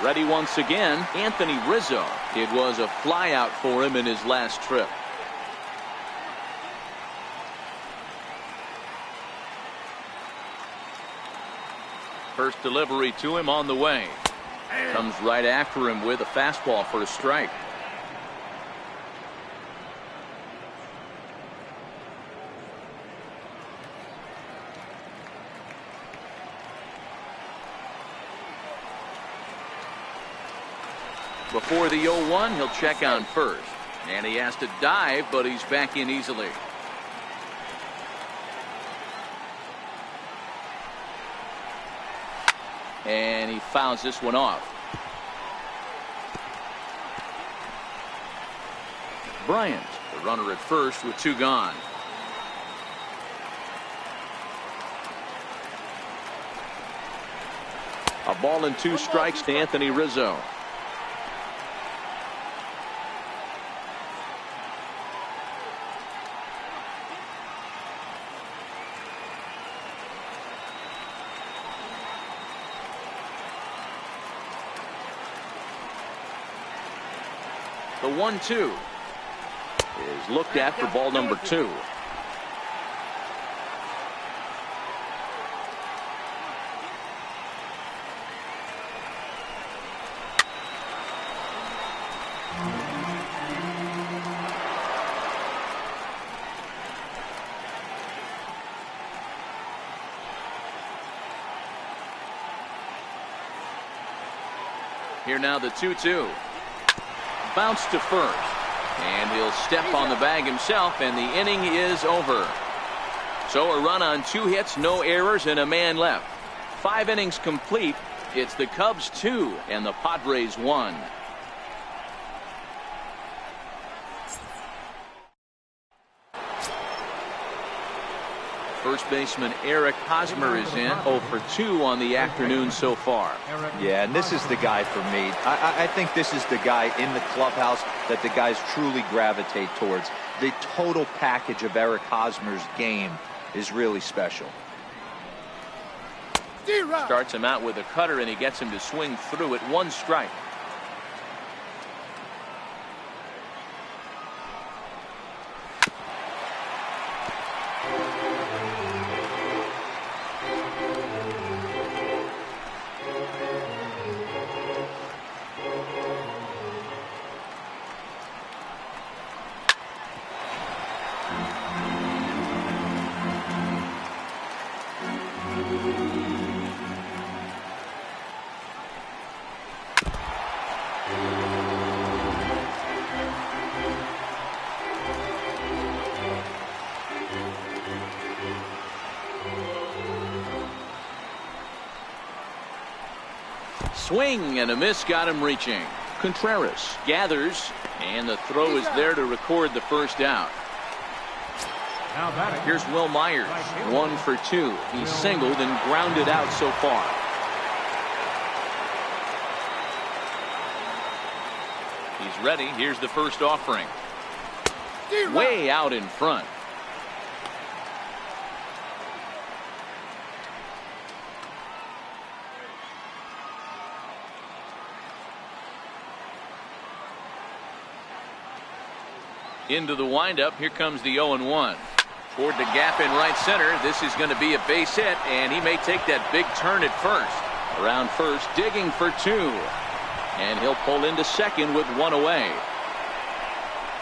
Ready once again, Anthony Rizzo. It was a flyout for him in his last trip. First delivery to him on the way. Comes right after him with a fastball for a strike. Before the 0-1, he'll check on first. And he has to dive, but he's back in easily. And he fouls this one off. Bryant, the runner at first with 2 gone. A ball and 2 strikes to Anthony Rizzo. The 1-2 is looked at for ball number 2. Here now the 2-2. Bounce to first, and he'll step on the bag himself, and the inning is over. So a run on 2 hits, no errors, and a man left. 5 innings complete. It's the Cubs 2 and the Padres 1. First baseman Eric Hosmer is in, 0 for 2 on the afternoon so far. Yeah, and this is the guy for me. I think this is the guy in the clubhouse that the guys truly gravitate towards. The total package of Eric Hosmer's game is really special. Starts him out with a cutter, and he gets him to swing through it. 1 strike. Swing and a miss got him reaching. Contreras gathers, and the throw is there to record the first out. Here's Will Myers, 1 for 2. He's singled and grounded out so far. He's ready. Here's the first offering. Way out in front. Into the windup. Here comes the 0-1. Toward the gap in right center. This is going to be a base hit, and he may take that big turn at first. Around first, digging for 2. And he'll pull into second with 1 away.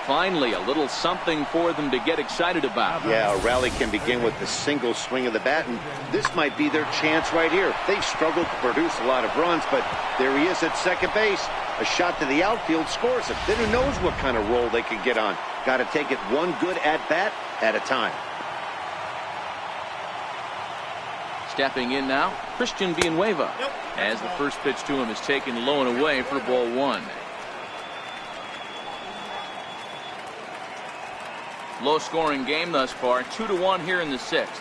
Finally, a little something for them to get excited about. Yeah, a rally can begin with the single swing of the bat, and this might be their chance right here. They've struggled to produce a lot of runs, but there he is at second base. A shot to the outfield scores him. Then who knows what kind of roll they could get on. Got to take it one good at-bat at a time. Stepping in now, Christian Villanueva. As the first pitch to him is taken low and away for ball 1. Low scoring game thus far, 2-1 here in the 6th.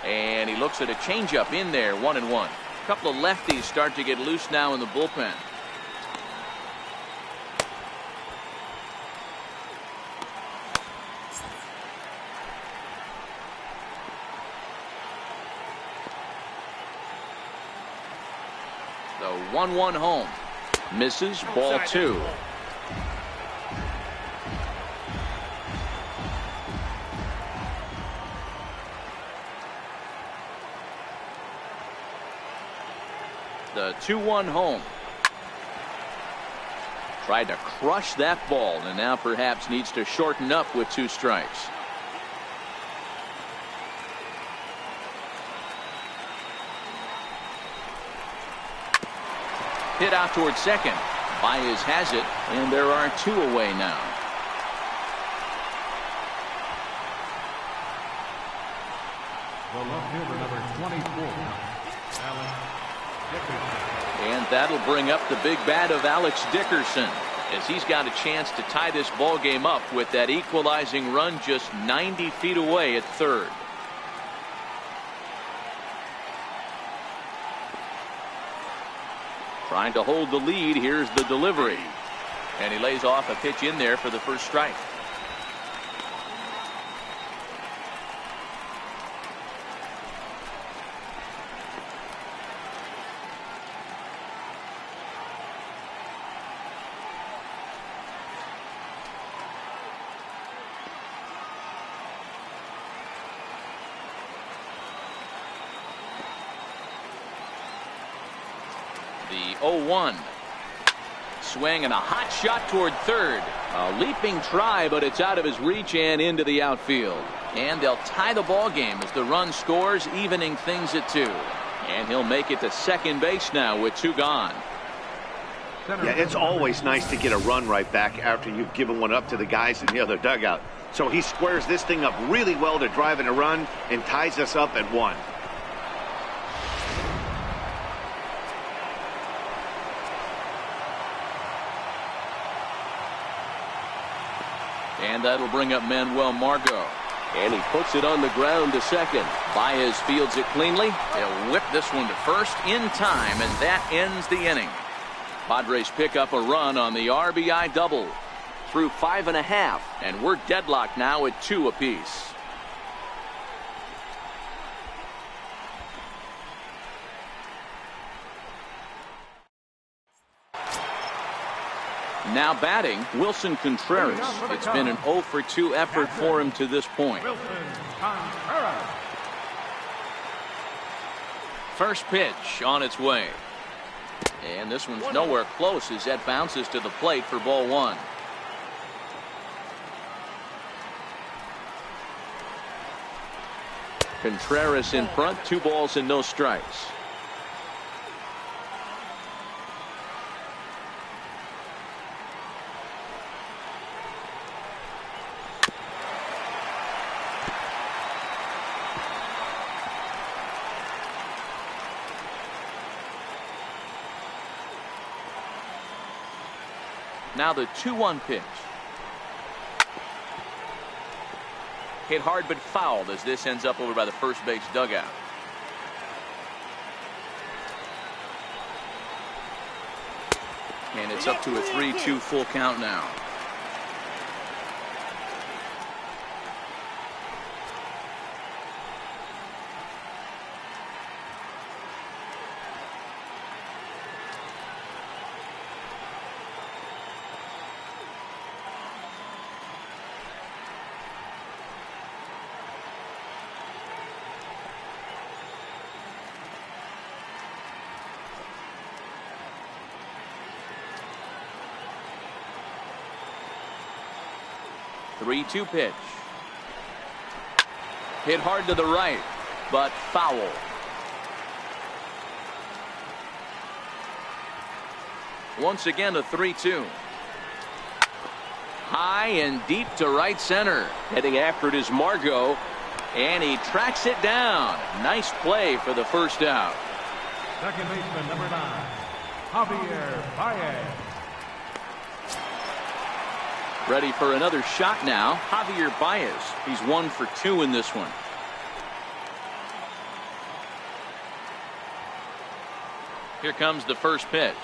And he looks at a changeup in there, 1-1. A couple of lefties start to get loose now in the bullpen. The 1-1 home. Misses, ball 2. The 2-1 home. Tried to crush that ball, and now perhaps needs to shorten up with 2 strikes. Hit out towards second. Baez has it, and there are 2 away now. The left fielder, number 24, Alex Dickerson. And that'll bring up the big bat of Alex Dickerson, as he's got a chance to tie this ball game up with that equalizing run just 90 feet away at third. Trying to hold the lead. Here's the delivery. And he lays off a pitch in there for the first strike. The 0-1. Swing and a hot shot toward third. A leaping try, but it's out of his reach and into the outfield. And they'll tie the ball game as the run scores, evening things at 2. And he'll make it to second base now with 2 gone. Yeah, it's always nice to get a run right back after you've given one up to the guys in the other dugout. So he squares this thing up really well to drive in a run and ties us up at 1. And that'll bring up Manuel Margot. And he puts it on the ground to second. Baez fields it cleanly. They'll whip this one to first in time, and that ends the inning. Padres pick up a run on the RBI double through 5.5, and we're deadlocked now at 2 apiece. Now batting, Wilson Contreras. It's been an 0-for-2 effort for him to this point. First pitch on its way. And this one's nowhere close as that bounces to the plate for ball 1. Contreras in front, 2 balls and no strikes. Now the 2-1 pitch. Hit hard but fouled as this ends up over by the first base dugout. And it's up to a 3-2 full count now. 3-2 pitch. Hit hard to the right, but foul. Once again, a 3-2. High and deep to right center. Heading after it is Margot, and he tracks it down. Nice play for the first out. Second baseman, number 9, Javier Baez. Ready for another shot now. Javier Baez. He's 1 for 2 in this one. Here comes the first pitch.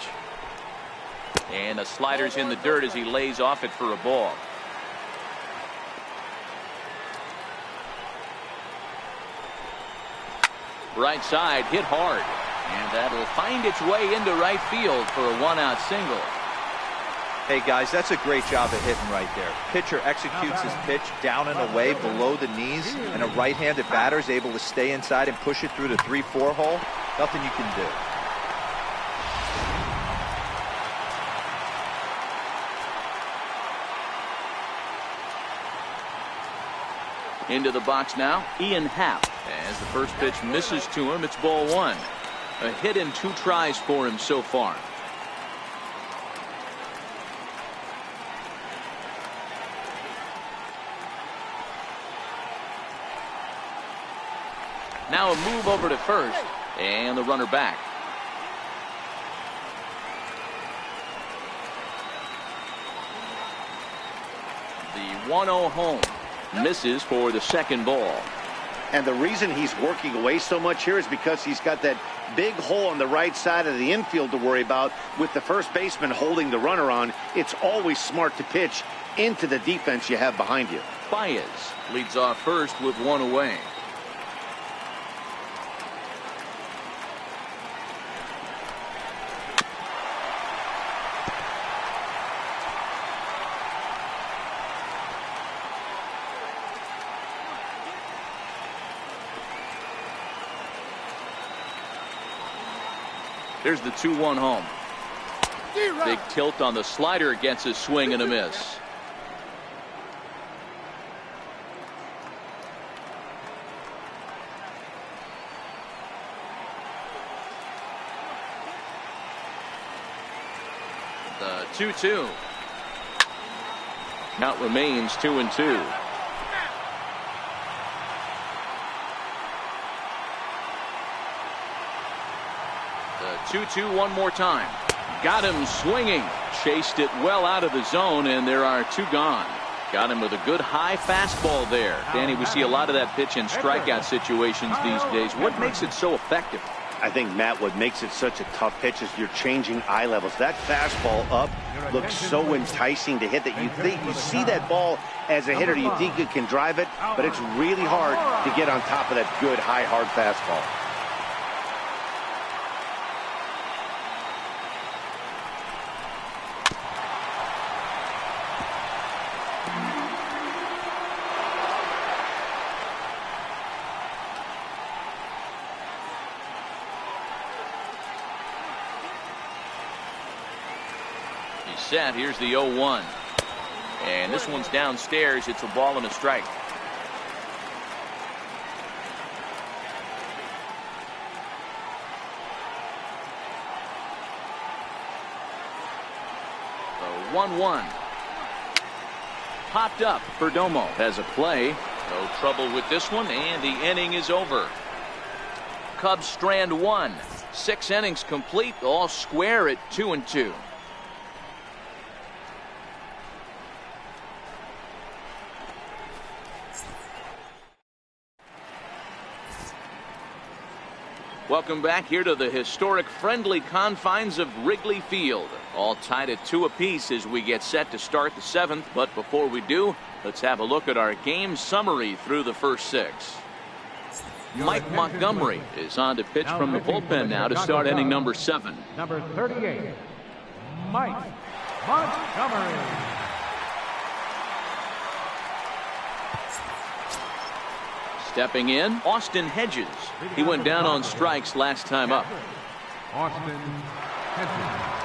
And the slider's in the dirt as he lays off it for a ball. Right side, hit hard. And that'll find its way into right field for a 1-out single. Hey guys, that's a great job of hitting right there. Pitcher executes his pitch down and away below the knees, and a right-handed batter is able to stay inside and push it through the 3-4 hole. Nothing you can do. Into the box now, Ian Happ. As the first pitch misses to him, it's ball 1. A hit in 2 tries for him so far. Now a move over to first, and the runner back. The 1-0 home. Misses for the second ball. And the reason he's working away so much here is because he's got that big hole on the right side of the infield to worry about. With the first baseman holding the runner on, it's always smart to pitch into the defense you have behind you. Baez leads off first with 1 away. There's the 2-1 home. Big tilt on the slider, gets a swing and a miss. The 2-2. Count remains 2-2. The 2-2 one more time. Got him swinging. Chased it well out of the zone, and there are 2 gone. Got him with a good high fastball there. Danny, we see a lot of that pitch in strikeout situations these days. What makes it so effective? I think, Matt, what makes it such a tough pitch is you're changing eye levels. That fastball up looks so enticing to hit that you see that ball as a hitter, you think you can drive it, but it's really hard to get on top of that good high hard fastball. Set. Here's the 0-1. And this one's downstairs. It's a ball and a strike. The 1-1. Popped up. Perdomo has a play. No trouble with this one, and the inning is over. Cubs strand 1. 6 innings complete, all square at 2-2. Welcome back here to the historic friendly confines of Wrigley Field. All tied at 2 apiece as we get set to start the 7th. But before we do, let's have a look at our game summary through the first 6. Mike Montgomery is on to pitch from the bullpen now to start inning number 7. Number 38, Mike Montgomery. Stepping in, Austin Hedges. He went down on strikes last time up. Austin Hedges.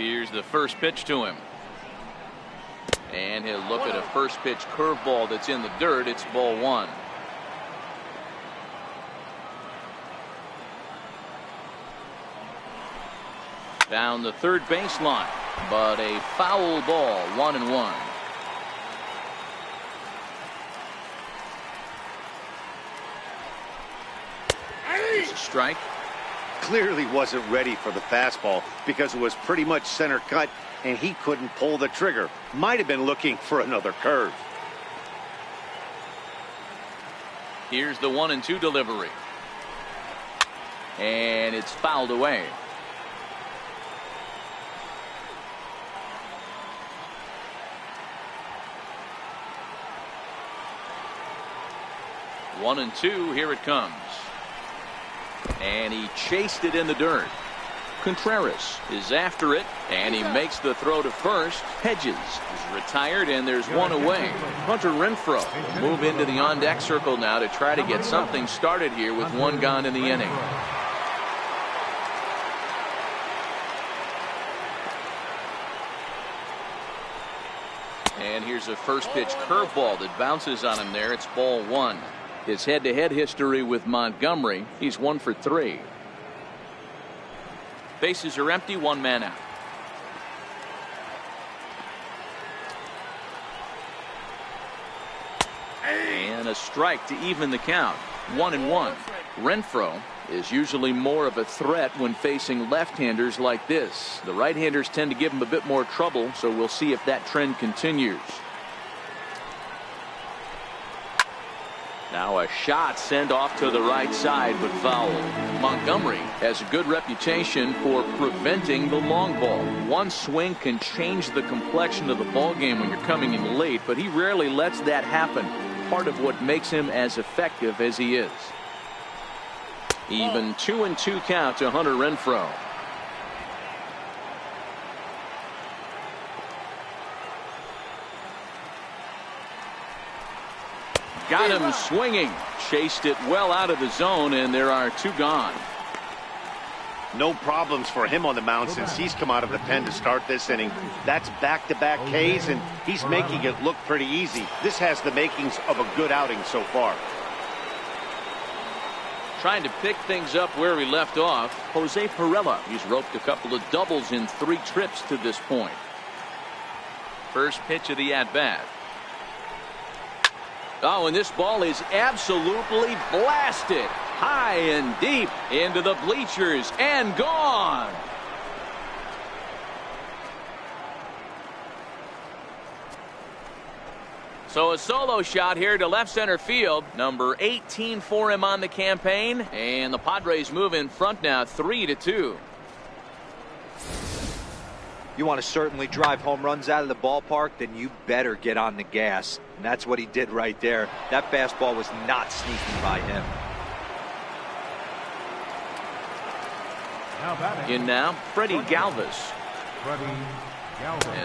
Here's the first pitch to him. And he'll look at a first pitch curveball that's in the dirt. It's ball one. Down the third baseline, but a foul ball, 1-1. It's a strike. Clearly wasn't ready for the fastball because it was pretty much center cut and he couldn't pull the trigger. Might have been looking for another curve. Here's the 1-2 delivery. And it's fouled away. One and two, here it comes. And he chased it in the dirt. Contreras is after it, and he makes the throw to first. Hedges is retired, and there's one away. Hunter Renfroe will move into the on-deck circle now to try to get something started here with one gone in the inning. And here's a first pitch curveball that bounces on him there. It's ball one. His head-to-head history with Montgomery, he's 1 for 3. Bases are empty, one man out. And a strike to even the count. 1-1. Renfroe is usually more of a threat when facing left-handers like this. The right-handers tend to give him a bit more trouble, so we'll see if that trend continues. Now a shot sent off to the right side, but foul. Montgomery has a good reputation for preventing the long ball. One swing can change the complexion of the ball game when you're coming in late, but he rarely lets that happen. Part of what makes him as effective as he is. Even 2-2 count to Hunter Renfroe. Got him swinging. Chased it well out of the zone, and there are two gone. No problems for him on the mound since he's come out of the pen to start this inning. That's back-to-back Ks, and he's making it look pretty easy. This has the makings of a good outing so far. Trying to pick things up where we left off, Jose Pirela. He's roped a couple of doubles in 3 trips to this point. First pitch of the at-bat. Oh, and this ball is absolutely blasted high and deep into the bleachers and gone. So a solo shot here to left center field. Number 18 for him on the campaign. And the Padres move in front now 3-2. You want to certainly drive home runs out of the ballpark, then you better get on the gas. And that's what he did right there. That fastball was not sneaking by him. In now, Freddie Galvis.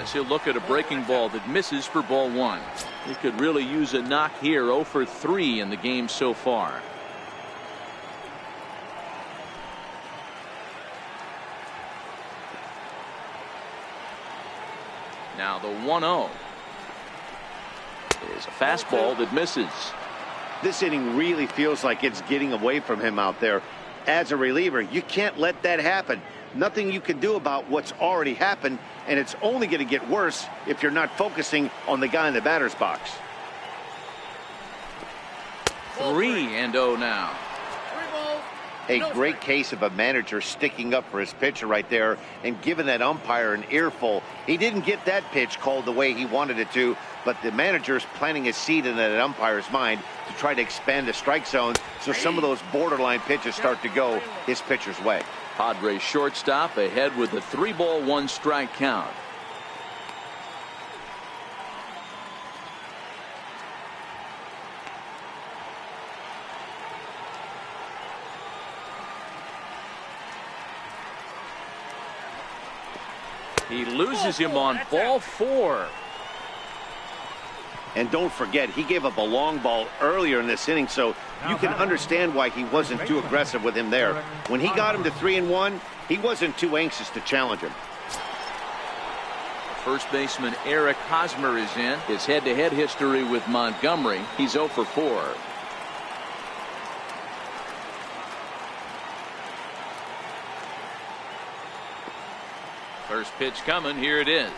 As he'll look at a breaking ball that misses for ball one. He could really use a knock here. 0 for 3 in the game so far. Now the 1-0 is a fastball that misses. This inning really feels like it's getting away from him out there. As a reliever, you can't let that happen. Nothing you can do about what's already happened, and it's only going to get worse if you're not focusing on the guy in the batter's box. 3-0 now. A great case of a manager sticking up for his pitcher right there and giving that umpire an earful. He didn't get that pitch called the way he wanted it to, but the manager's planting a seed in that umpire's mind to try to expand the strike zone so some of those borderline pitches start to go his pitcher's way. Padres shortstop ahead with a 3-ball 1-strike count. He loses him on ball 4. And don't forget, he gave up a long ball earlier in this inning, so you can understand why he wasn't too aggressive with him there. When he got him to 3-1, he wasn't too anxious to challenge him. First baseman Eric Hosmer is in. His head-to-head history with Montgomery. He's 0 for 4. First pitch coming. Here it is.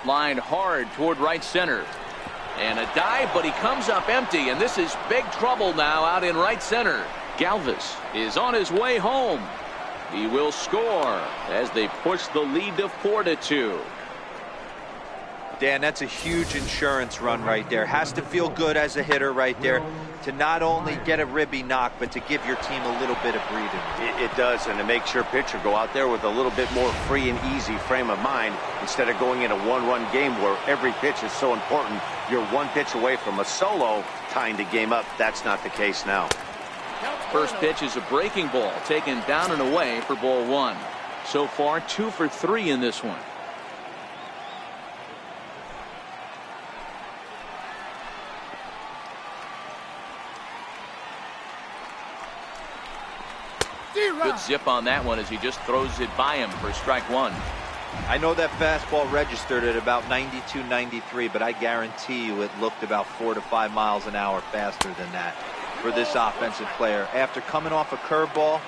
Lined hard toward right center. And a dive, but he comes up empty, and this is big trouble now out in right center. Galvis is on his way home. He will score as they push the lead to 4-2. Dan, that's a huge insurance run right there. Has to feel good as a hitter right there to not only get a ribby knock, but to give your team a little bit of breathing. It does, and it makes your pitcher go out there with a little bit more free and easy frame of mind instead of going in a one-run game where every pitch is so important. You're one pitch away from a solo, tying the game up. That's not the case now. First pitch is a breaking ball taken down and away for ball 1. So far 2 for 3 in this one. Good zip on that one as he just throws it by him for strike 1. I know that fastball registered at about 92, 93, but I guarantee you it looked about 4 to 5 miles an hour faster than that for this offensive player. After coming off a curveball,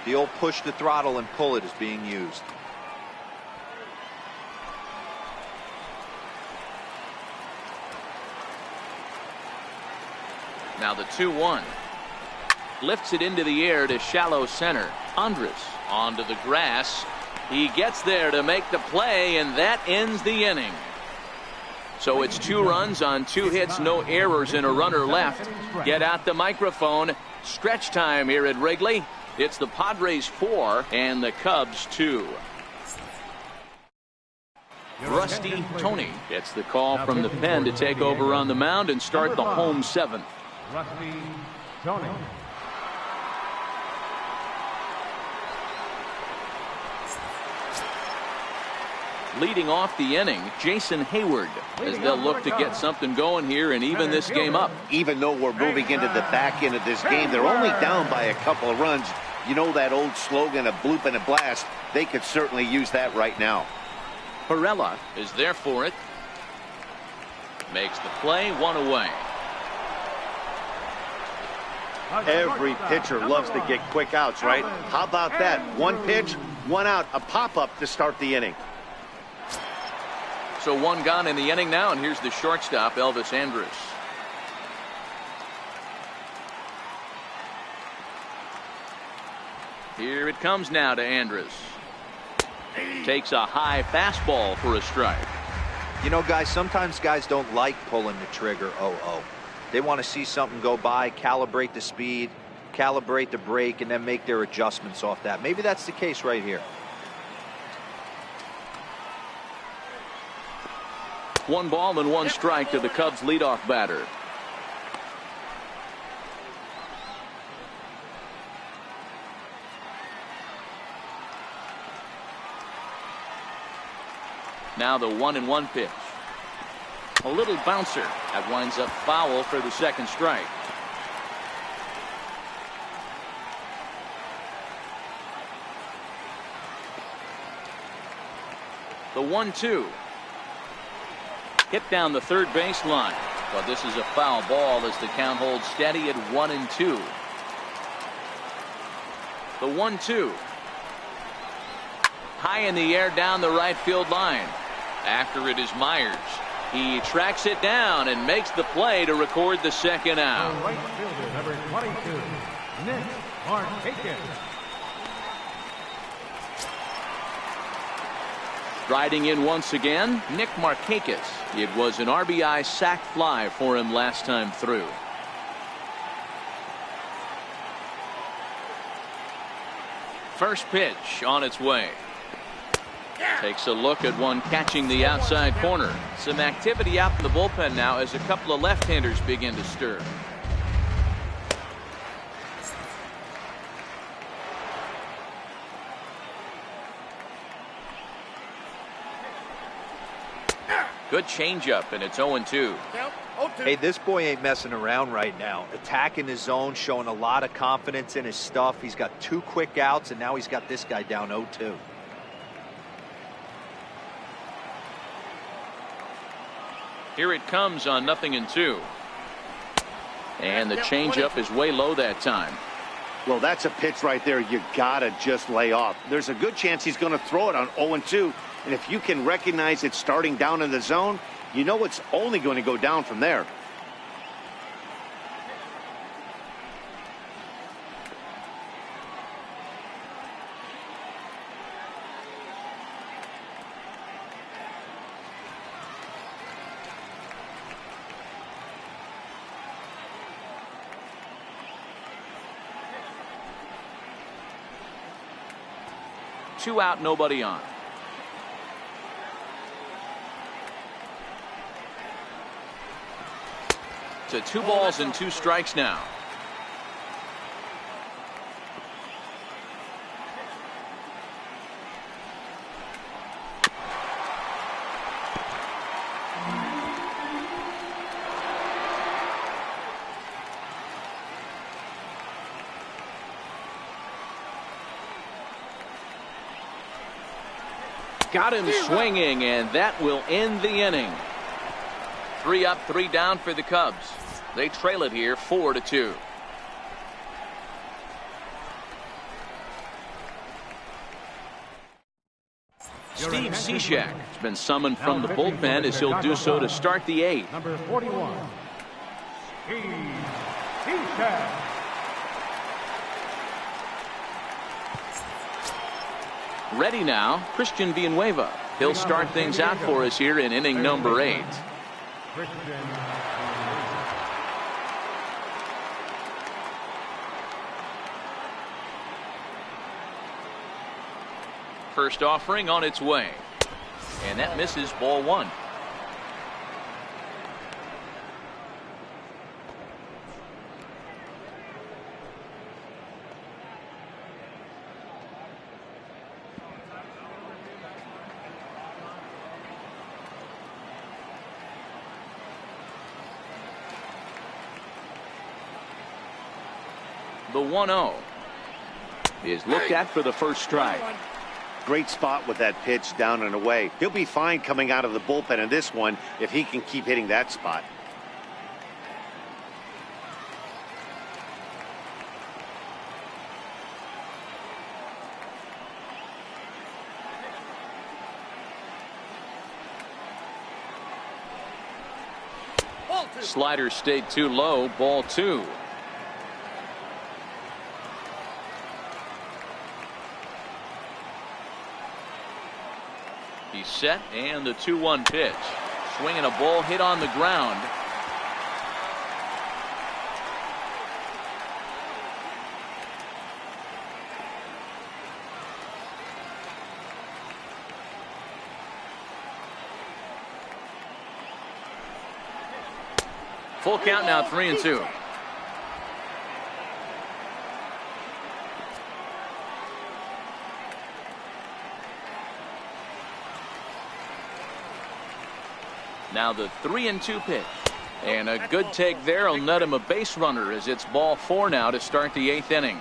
the old push the throttle and pull it is being used. Now the 2-1. Lifts it into the air to shallow center. Andres onto the grass. He gets there to make the play, and that ends the inning. So it's 2 runs on 2 hits, no errors, and a runner left. Get out the microphone. Stretch time here at Wrigley. It's the Padres 4 and the Cubs 2. Rusty Tony gets the call from the pen to take over on the mound and start the home 7th. Rusty Tony. Leading off the inning, Jason Hayward, as they'll look to get something going here and even this game up. Even though we're moving into the back end of this game, they're only down by a couple of runs. You know that old slogan, a bloop and a blast? They could certainly use that right now. Perella is there for it. Makes the play, 1 away. Every pitcher loves to get quick outs, right? How about that? 1 pitch, 1 out, a pop-up to start the inning. So 1 gone in the inning now, and here's the shortstop, Elvis Andrus. Here it comes now to Andrus. Takes a high fastball for a strike. You know, guys, sometimes guys don't like pulling the trigger 0-0. They want to see something go by, calibrate the speed, calibrate the brake, and then make their adjustments off that. Maybe that's the case right here. 1 ball and 1 strike to the Cubs leadoff batter. Now the 1-1 pitch. A little bouncer that winds up foul for the 2nd strike. The 1-2. Hit down the third baseline, but this is a foul ball as the count holds steady at 1-2. The 1-2. High in the air down the right field line. After it is Myers. He tracks it down and makes the play to record the 2nd out. Right fielder, number 22, Nick Markakis. Riding in once again, Nick Markakis. It was an RBI sac fly for him last time through. First pitch on its way. Takes a look at one catching the outside corner. Some activity out in the bullpen now as a couple of left-handers begin to stir. Good changeup, and it's 0-2. Hey, this boy ain't messing around right now. Attacking his zone, showing a lot of confidence in his stuff. He's got 2 quick outs, and now he's got this guy down 0-2. Here it comes on 0-2. And the changeup is way low that time. Well, that's a pitch right there you gotta just lay off. There's a good chance he's going to throw it on 0-2, and if you can recognize it starting down in the zone, you know it's only going to go down from there. Two out, nobody on. To 2 balls and 2 strikes now. Got him swinging, and that will end the inning. 3 up, 3 down for the Cubs. They trail it here 4-2. Steve Cishek has been summoned from the bullpen as he'll do so to start the 8th. Number 41, Steve Cishek. Ready now, Christian Villanueva. He'll start things out for us here in inning number 8. First offering on its way. And that misses, ball 1. The 1-0 is looked at for the first strike. Great spot with that pitch down and away. He'll be fine coming out of the bullpen in this one if he can keep hitting that spot. Slider stayed too low, ball 2. He's set, and the 2-1 pitch. Swinging a ball hit on the ground. Full count now, 3-2. Now the 3-2 pitch. And a good take there will net him a base runner as it's ball 4 now to start the 8th inning.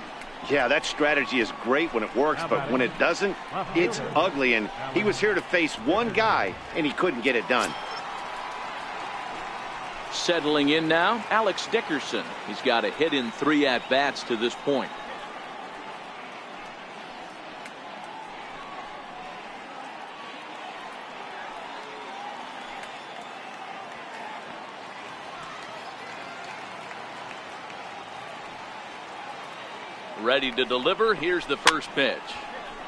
Yeah, that strategy is great when it works, but when it doesn't, it's ugly. And he was here to face one guy, and he couldn't get it done. Settling in now, Alex Dickerson. He's got a hit in 3 at-bats to this point. Ready to deliver. Here's the first pitch.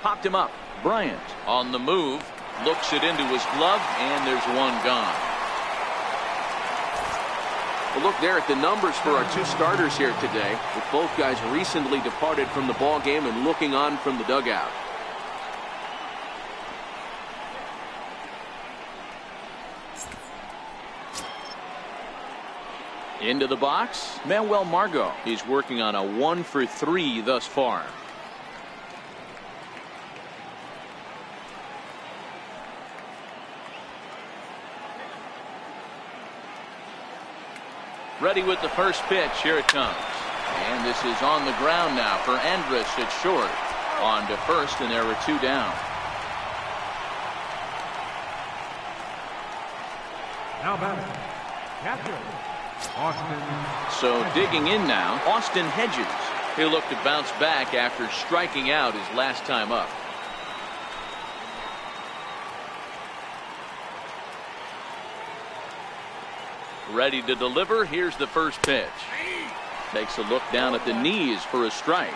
Popped him up. Bryant on the move. Looks it into his glove, and there's one gone. Well, look there at the numbers for our 2 starters here today, with both guys recently departed from the ball game and looking on from the dugout. Into the box, Manuel Margot. He's working on a 1 for 3 thus far. Ready with the first pitch. Here it comes. And this is on the ground now for Andrus at short. On to first, and there were 2 down. Now batting, catcher, Austin. So digging in now, Austin Hedges. He'll look to bounce back after striking out his last time up. Ready to deliver. Here's the first pitch. Takes a look down at the knees for a strike.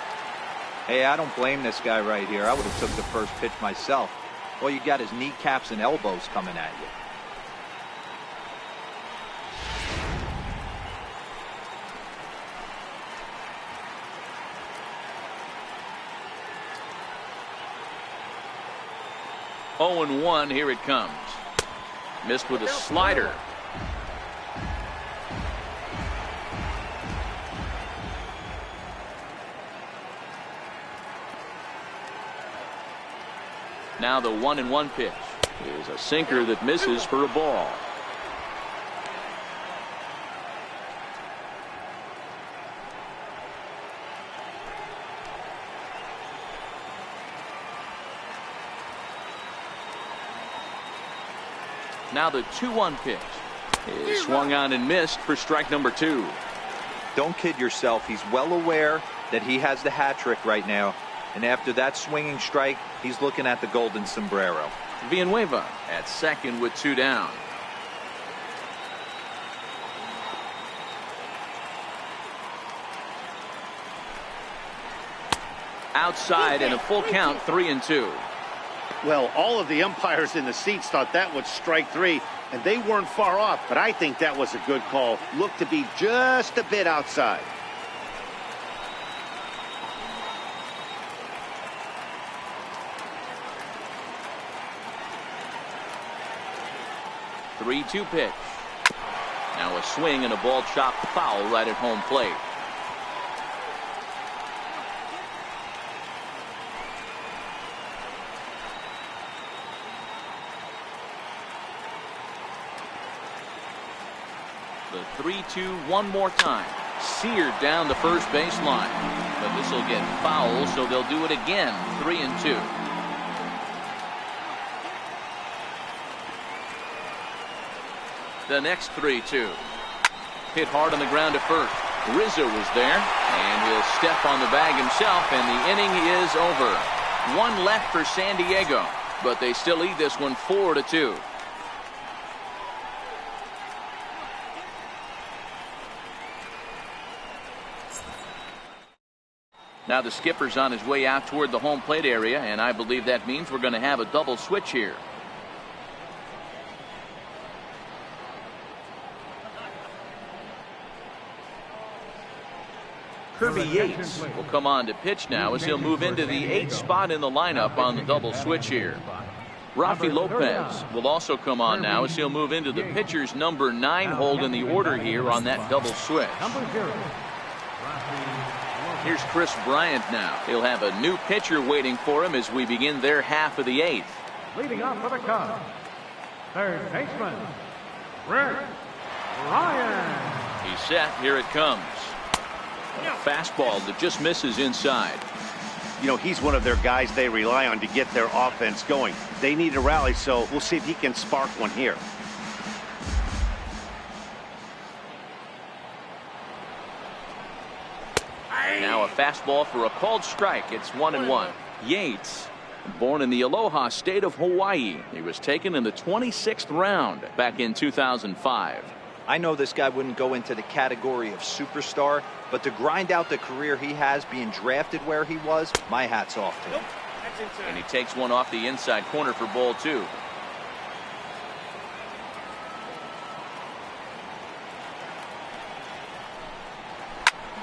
Hey, I don't blame this guy right here. I would have took the first pitch myself. All you got is kneecaps and elbows coming at you. Oh, and 1. Here it comes. Missed with a slider. Now the 1-1 pitch is a sinker that misses for a ball. Now the 2-1 pitch is swung on and missed for strike number 2. Don't kid yourself. He's well aware that he has the hat trick right now. And after that swinging strike, he's looking at the golden sombrero. Villanueva at second with 2 down. Outside and a full count, 3-2. Well, all of the umpires in the seats thought that was strike 3, and they weren't far off, but I think that was a good call. Looked to be just a bit outside. The 3-2 pitch. Now a swing and a ball chopped foul right at home plate. The 3-2 one more time. Seared down the first baseline. But this will get foul, so they'll do it again. 3-2. The next 3-2. Hit hard on the ground to first. Rizzo was there, and he'll step on the bag himself, and the inning is over. 1 left for San Diego, but they still lead this one 4-2. Now the skipper's on his way out toward the home plate area, and I believe that means we're going to have a double switch here. Kirby Yates will come on to pitch now as he'll move into the 8th spot in the lineup on the double switch here. Rafi Lopez will also come on now as he'll move into the pitcher's number 9 hold in the order here on that double switch. Here's Chris Bryant now. He'll have a new pitcher waiting for him as we begin their half of the 8th. Leading off for the Cubs, third baseman, Rick Ryan. He's set. Here it comes. A fastball that just misses inside. You know, he's one of their guys they rely on to get their offense going. They need a rally, so we'll see if he can spark one here. Now a fastball for a called strike. It's 1-1. Yates, born in the Aloha state of Hawaii. He was taken in the 26th round back in 2005. I know this guy wouldn't go into the category of superstar, but to grind out the career he has being drafted where he was, my hat's off to him. And he takes one off the inside corner for ball 2.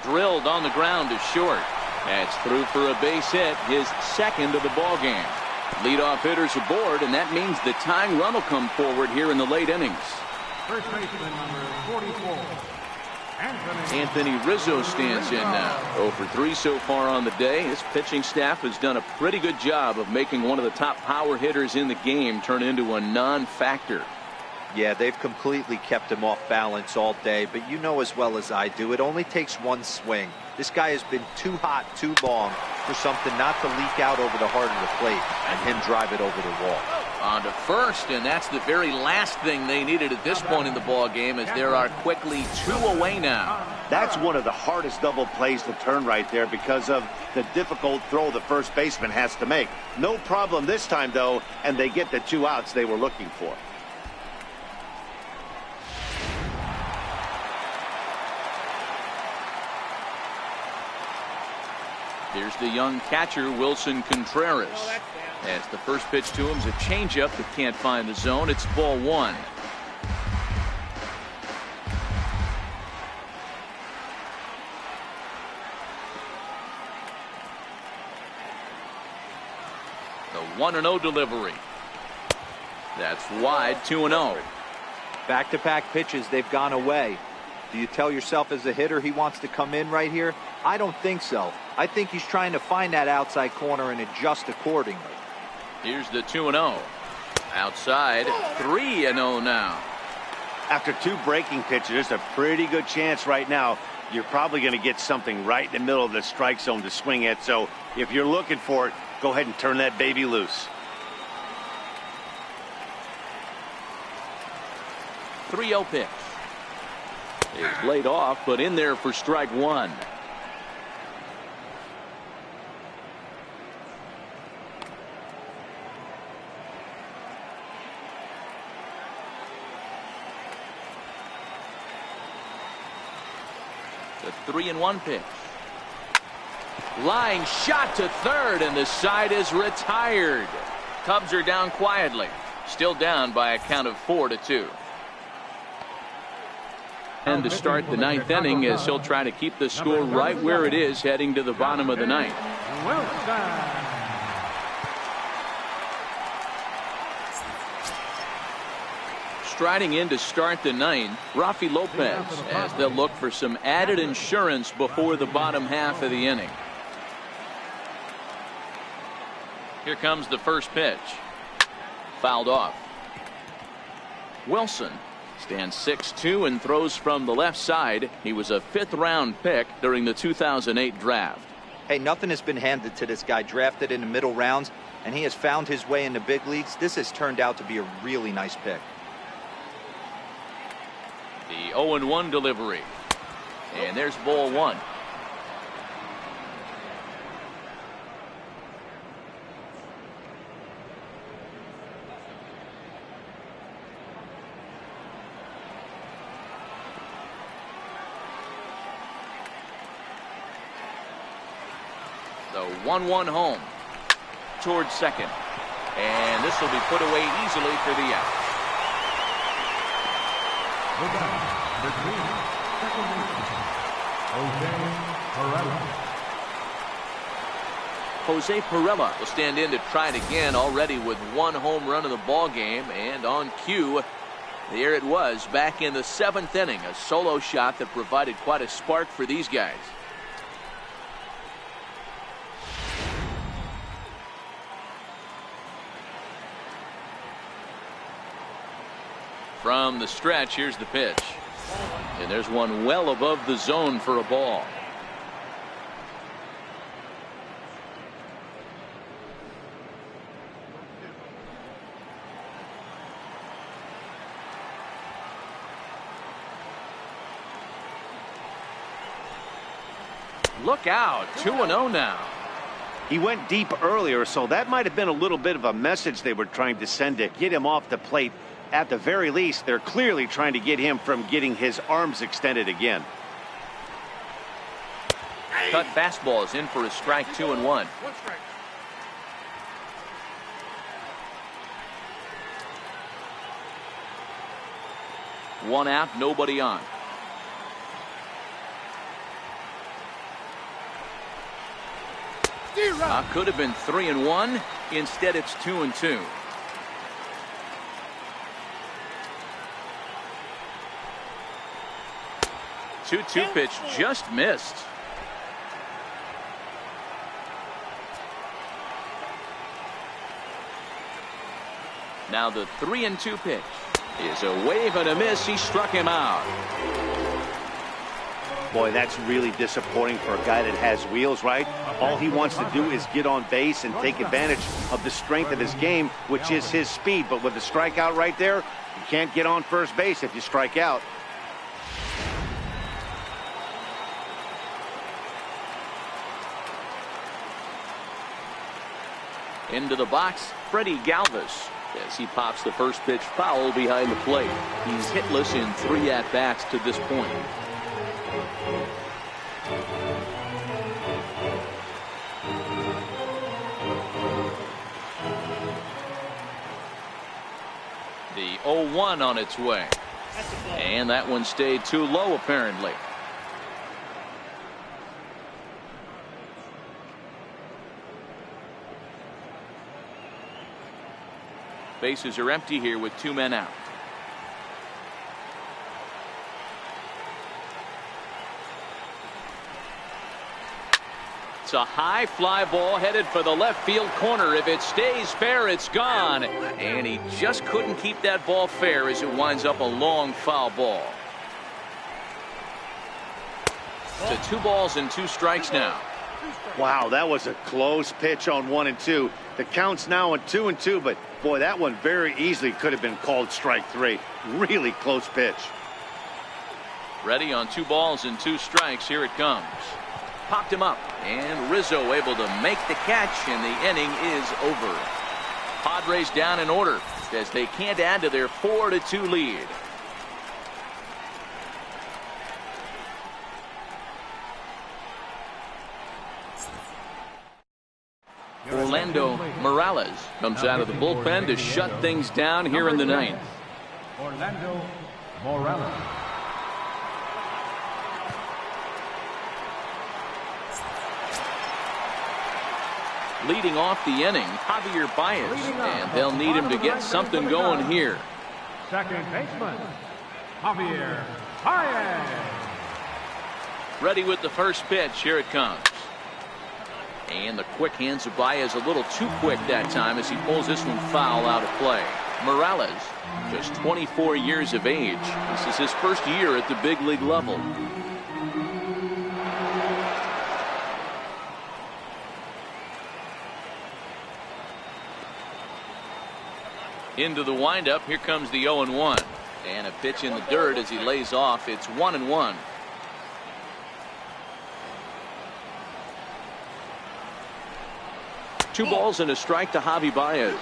Drilled on the ground to short. That's through for a base hit, his second of the ball game. Leadoff hitters aboard, and that means the tying run will come forward here in the late innings. First baseman number 44, Anthony Rizzo stands in now. 0 for 3 so far on the day. His pitching staff has done a pretty good job of making one of the top power hitters in the game turn into a non-factor. Yeah, they've completely kept him off balance all day, but you know as well as I do, it only takes one swing. This guy has been too hot too long for something not to leak out over the heart of the plate and him drive it over the wall. On to first, and that's the very last thing they needed at this point in the ball game, as there are quickly 2 away now. That's one of the hardest double plays to turn right there because of the difficult throw the first baseman has to make. No problem this time, though, and they get the 2 outs they were looking for. Here's the young catcher, Wilson Contreras. As the first pitch to him is a changeup that can't find the zone. It's ball 1. The 1-0 delivery. That's wide, 2-0. Back-to-back pitches, they've gone away. Do you tell yourself as a hitter he wants to come in right here? I don't think so. I think he's trying to find that outside corner and adjust accordingly. Here's the 2-0. Outside, 3-0 now. After 2 breaking pitches, there's a pretty good chance right now you're probably going to get something right in the middle of the strike zone to swing at. So if you're looking for it, go ahead and turn that baby loose. 3-0 pitch. Is laid off, but in there for strike 1. The 3-1 pitch. Line shot to third, and the side is retired. Cubs are down quietly, still down by a count of 4-2. And to start the 9th inning, as he'll try to keep the score right where it is heading to the bottom of the 9th. Striding in to start the 9th, Rafi Lopez, as they'll look for some added insurance before the bottom half of the inning. Here comes the first pitch. Fouled off. Wilson stands 6'2" and throws from the left side. He was a 5th-round pick during the 2008 draft. Hey, nothing has been handed to this guy. Drafted in the middle rounds, and he has found his way in the big leagues. This has turned out to be a really nice pick. The 0-1 delivery. And there's ball 1. The 1-1 home towards second, and this will be put away easily for the out. Jose Pirela will stand in to try it again, already with 1 home run in the ball game, and on cue, there it was back in the 7th inning, a solo shot that provided quite a spark for these guys. From the stretch, here's the pitch. And there's one well above the zone for a ball. Look out, 2-0 now. He went deep earlier, so that might have been a little bit of a message they were trying to send to get him off the plate. At the very least, they're clearly trying to get him from getting his arms extended again. Cut fastball is in for a strike, 2-1. One out, nobody on. Could have been 3-1. Instead, it's 2-2. 2-2 pitch just missed. Now the 3-2 pitch is a wave and a miss. He struck him out. Boy, that's really disappointing for a guy that has wheels, right? All he wants to do is get on base and take advantage of the strength of his game, which is his speed. But with the strikeout right there, you can't get on first base if you strike out. Into the box, Freddie Galvis, as he pops the first pitch foul behind the plate. He's hitless in 3 at-bats to this point. The 0-1 on its way. And that one stayed too low, apparently. Bases are empty here with 2 men out. It's a high fly ball headed for the left field corner. If it stays fair, it's gone. And he just couldn't keep that ball fair as it winds up a long foul ball. To 2 balls and 2 strikes now. Wow, that was a close pitch on 1 and 2. The count's now on 2 and 2, but boy, that one very easily could have been called strike 3. Really close pitch. Ready on 2 balls and 2 strikes. Here it comes. Popped him up, and Rizzo able to make the catch, and the inning is over. Padres down in order as they can't add to their 4-2 lead. Orlando Morales comes out of the bullpen to shut things down here in the 9th. Orlando Morales. Leading off the inning, Javier Baez, and they'll need him to get something going here. Second baseman, Javier Baez. Ready with the first pitch. Here it comes. And the quick hands of Baez a little too quick that time as he pulls this one foul out of play. Morales, just 24 years of age. This is his first year at the big league level. Into the windup. Here comes the 0-1. And a pitch in the dirt as he lays off. It's 1-1. Two balls and a strike to Javi Baez.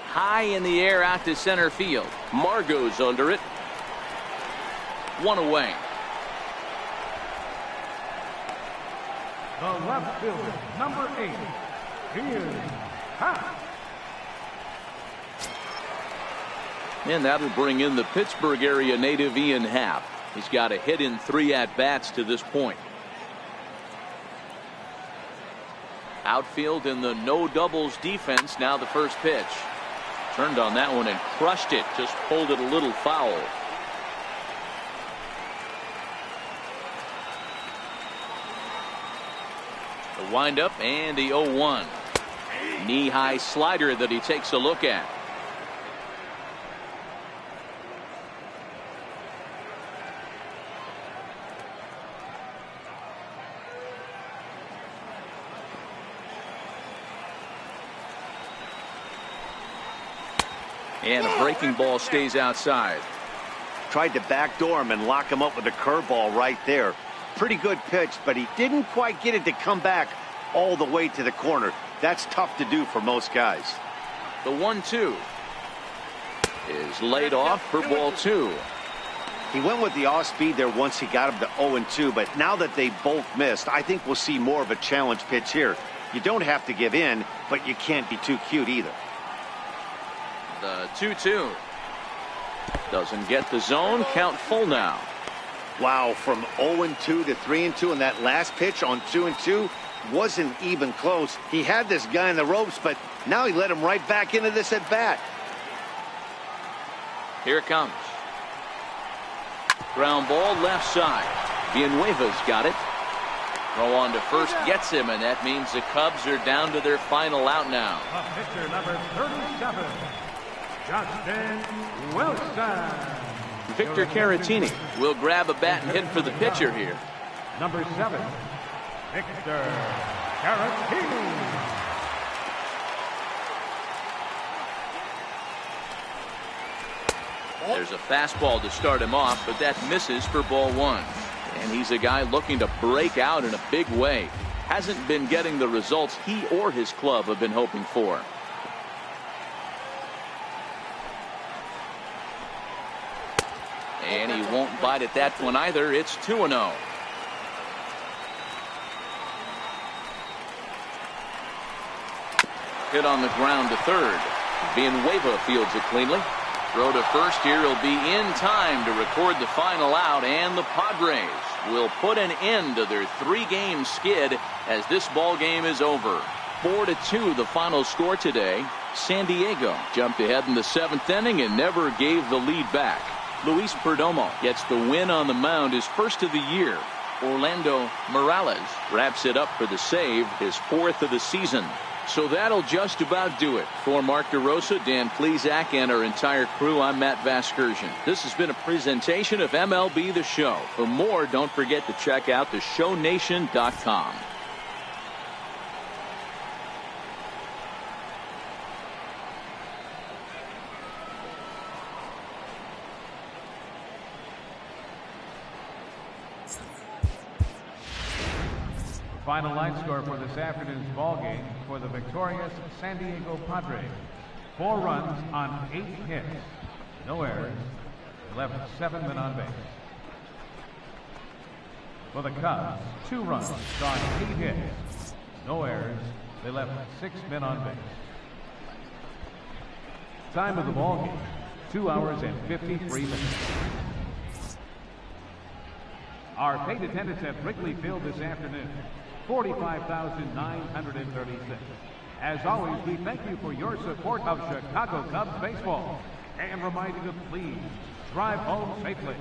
High in the air out to center field. Margot's under it. 1 away. The left fielder, number 8, Ian Happ. And that'll bring in the Pittsburgh area native Ian Happ. He's got a hit in 3 at-bats to this point. Outfield in the no doubles defense. Now the first pitch. Turned on that one and crushed it. Just pulled it a little foul. The windup and the 0-1. Knee-high slider that he takes a look at. And a breaking ball stays outside. Tried to backdoor him and lock him up with a curveball right there. Pretty good pitch, but he didn't quite get it to come back all the way to the corner. That's tough to do for most guys. The 1-2 is laid off for ball 2. He went with the off speed there once he got him to 0-2, but now that they both missed, I think we'll see more of a challenge pitch here. You don't have to give in, but you can't be too cute either. The 2-2 doesn't get the zone. Count full now. Wow, from 0-2 to 3-2, and that last pitch on 2-2 wasn't even close. He had this guy in the ropes, but now he let him right back into this at bat. Here it comes. Ground ball left side. Villanueva's got it. Throw on to first gets him, and that means the Cubs are down to their final out now. Pitcher number 37, Justin Wilson. Victor Caratini will grab a bat and hit for the pitcher here. Number 7, Victor Caratini. There's a fastball to start him off, but that misses for ball 1. And he's a guy looking to break out in a big way. Hasn't been getting the results he or his club have been hoping for. And he won't bite at that one either. It's 2-0. Hit on the ground to third. Villanueva fields it cleanly. Throw to first here will be in time to record the final out, and the Padres will put an end to their 3-game skid as this ball game is over. 4-2 the final score today. San Diego jumped ahead in the 7th inning and never gave the lead back. Luis Perdomo gets the win on the mound, his first of the year. Orlando Morales wraps it up for the save, his 4th of the season. So that'll just about do it. For Mark DeRosa, Dan Plesac, and our entire crew, I'm Matt Vasgersian. This has been a presentation of MLB The Show. For more, don't forget to check out theshownation.com. Final line score for this afternoon's ball game for the victorious San Diego Padres. 4 runs on 8 hits. No errors. Left 7 men on base. For the Cubs, 2 runs on 8 hits. No errors. They left 6 men on base. Time of the ball game, 2 hours and 53 minutes. Our paid attendance at Wrigley Field this afternoon, 45,936. As always, we thank you for your support of Chicago Cubs baseball and remind you to please drive home safely.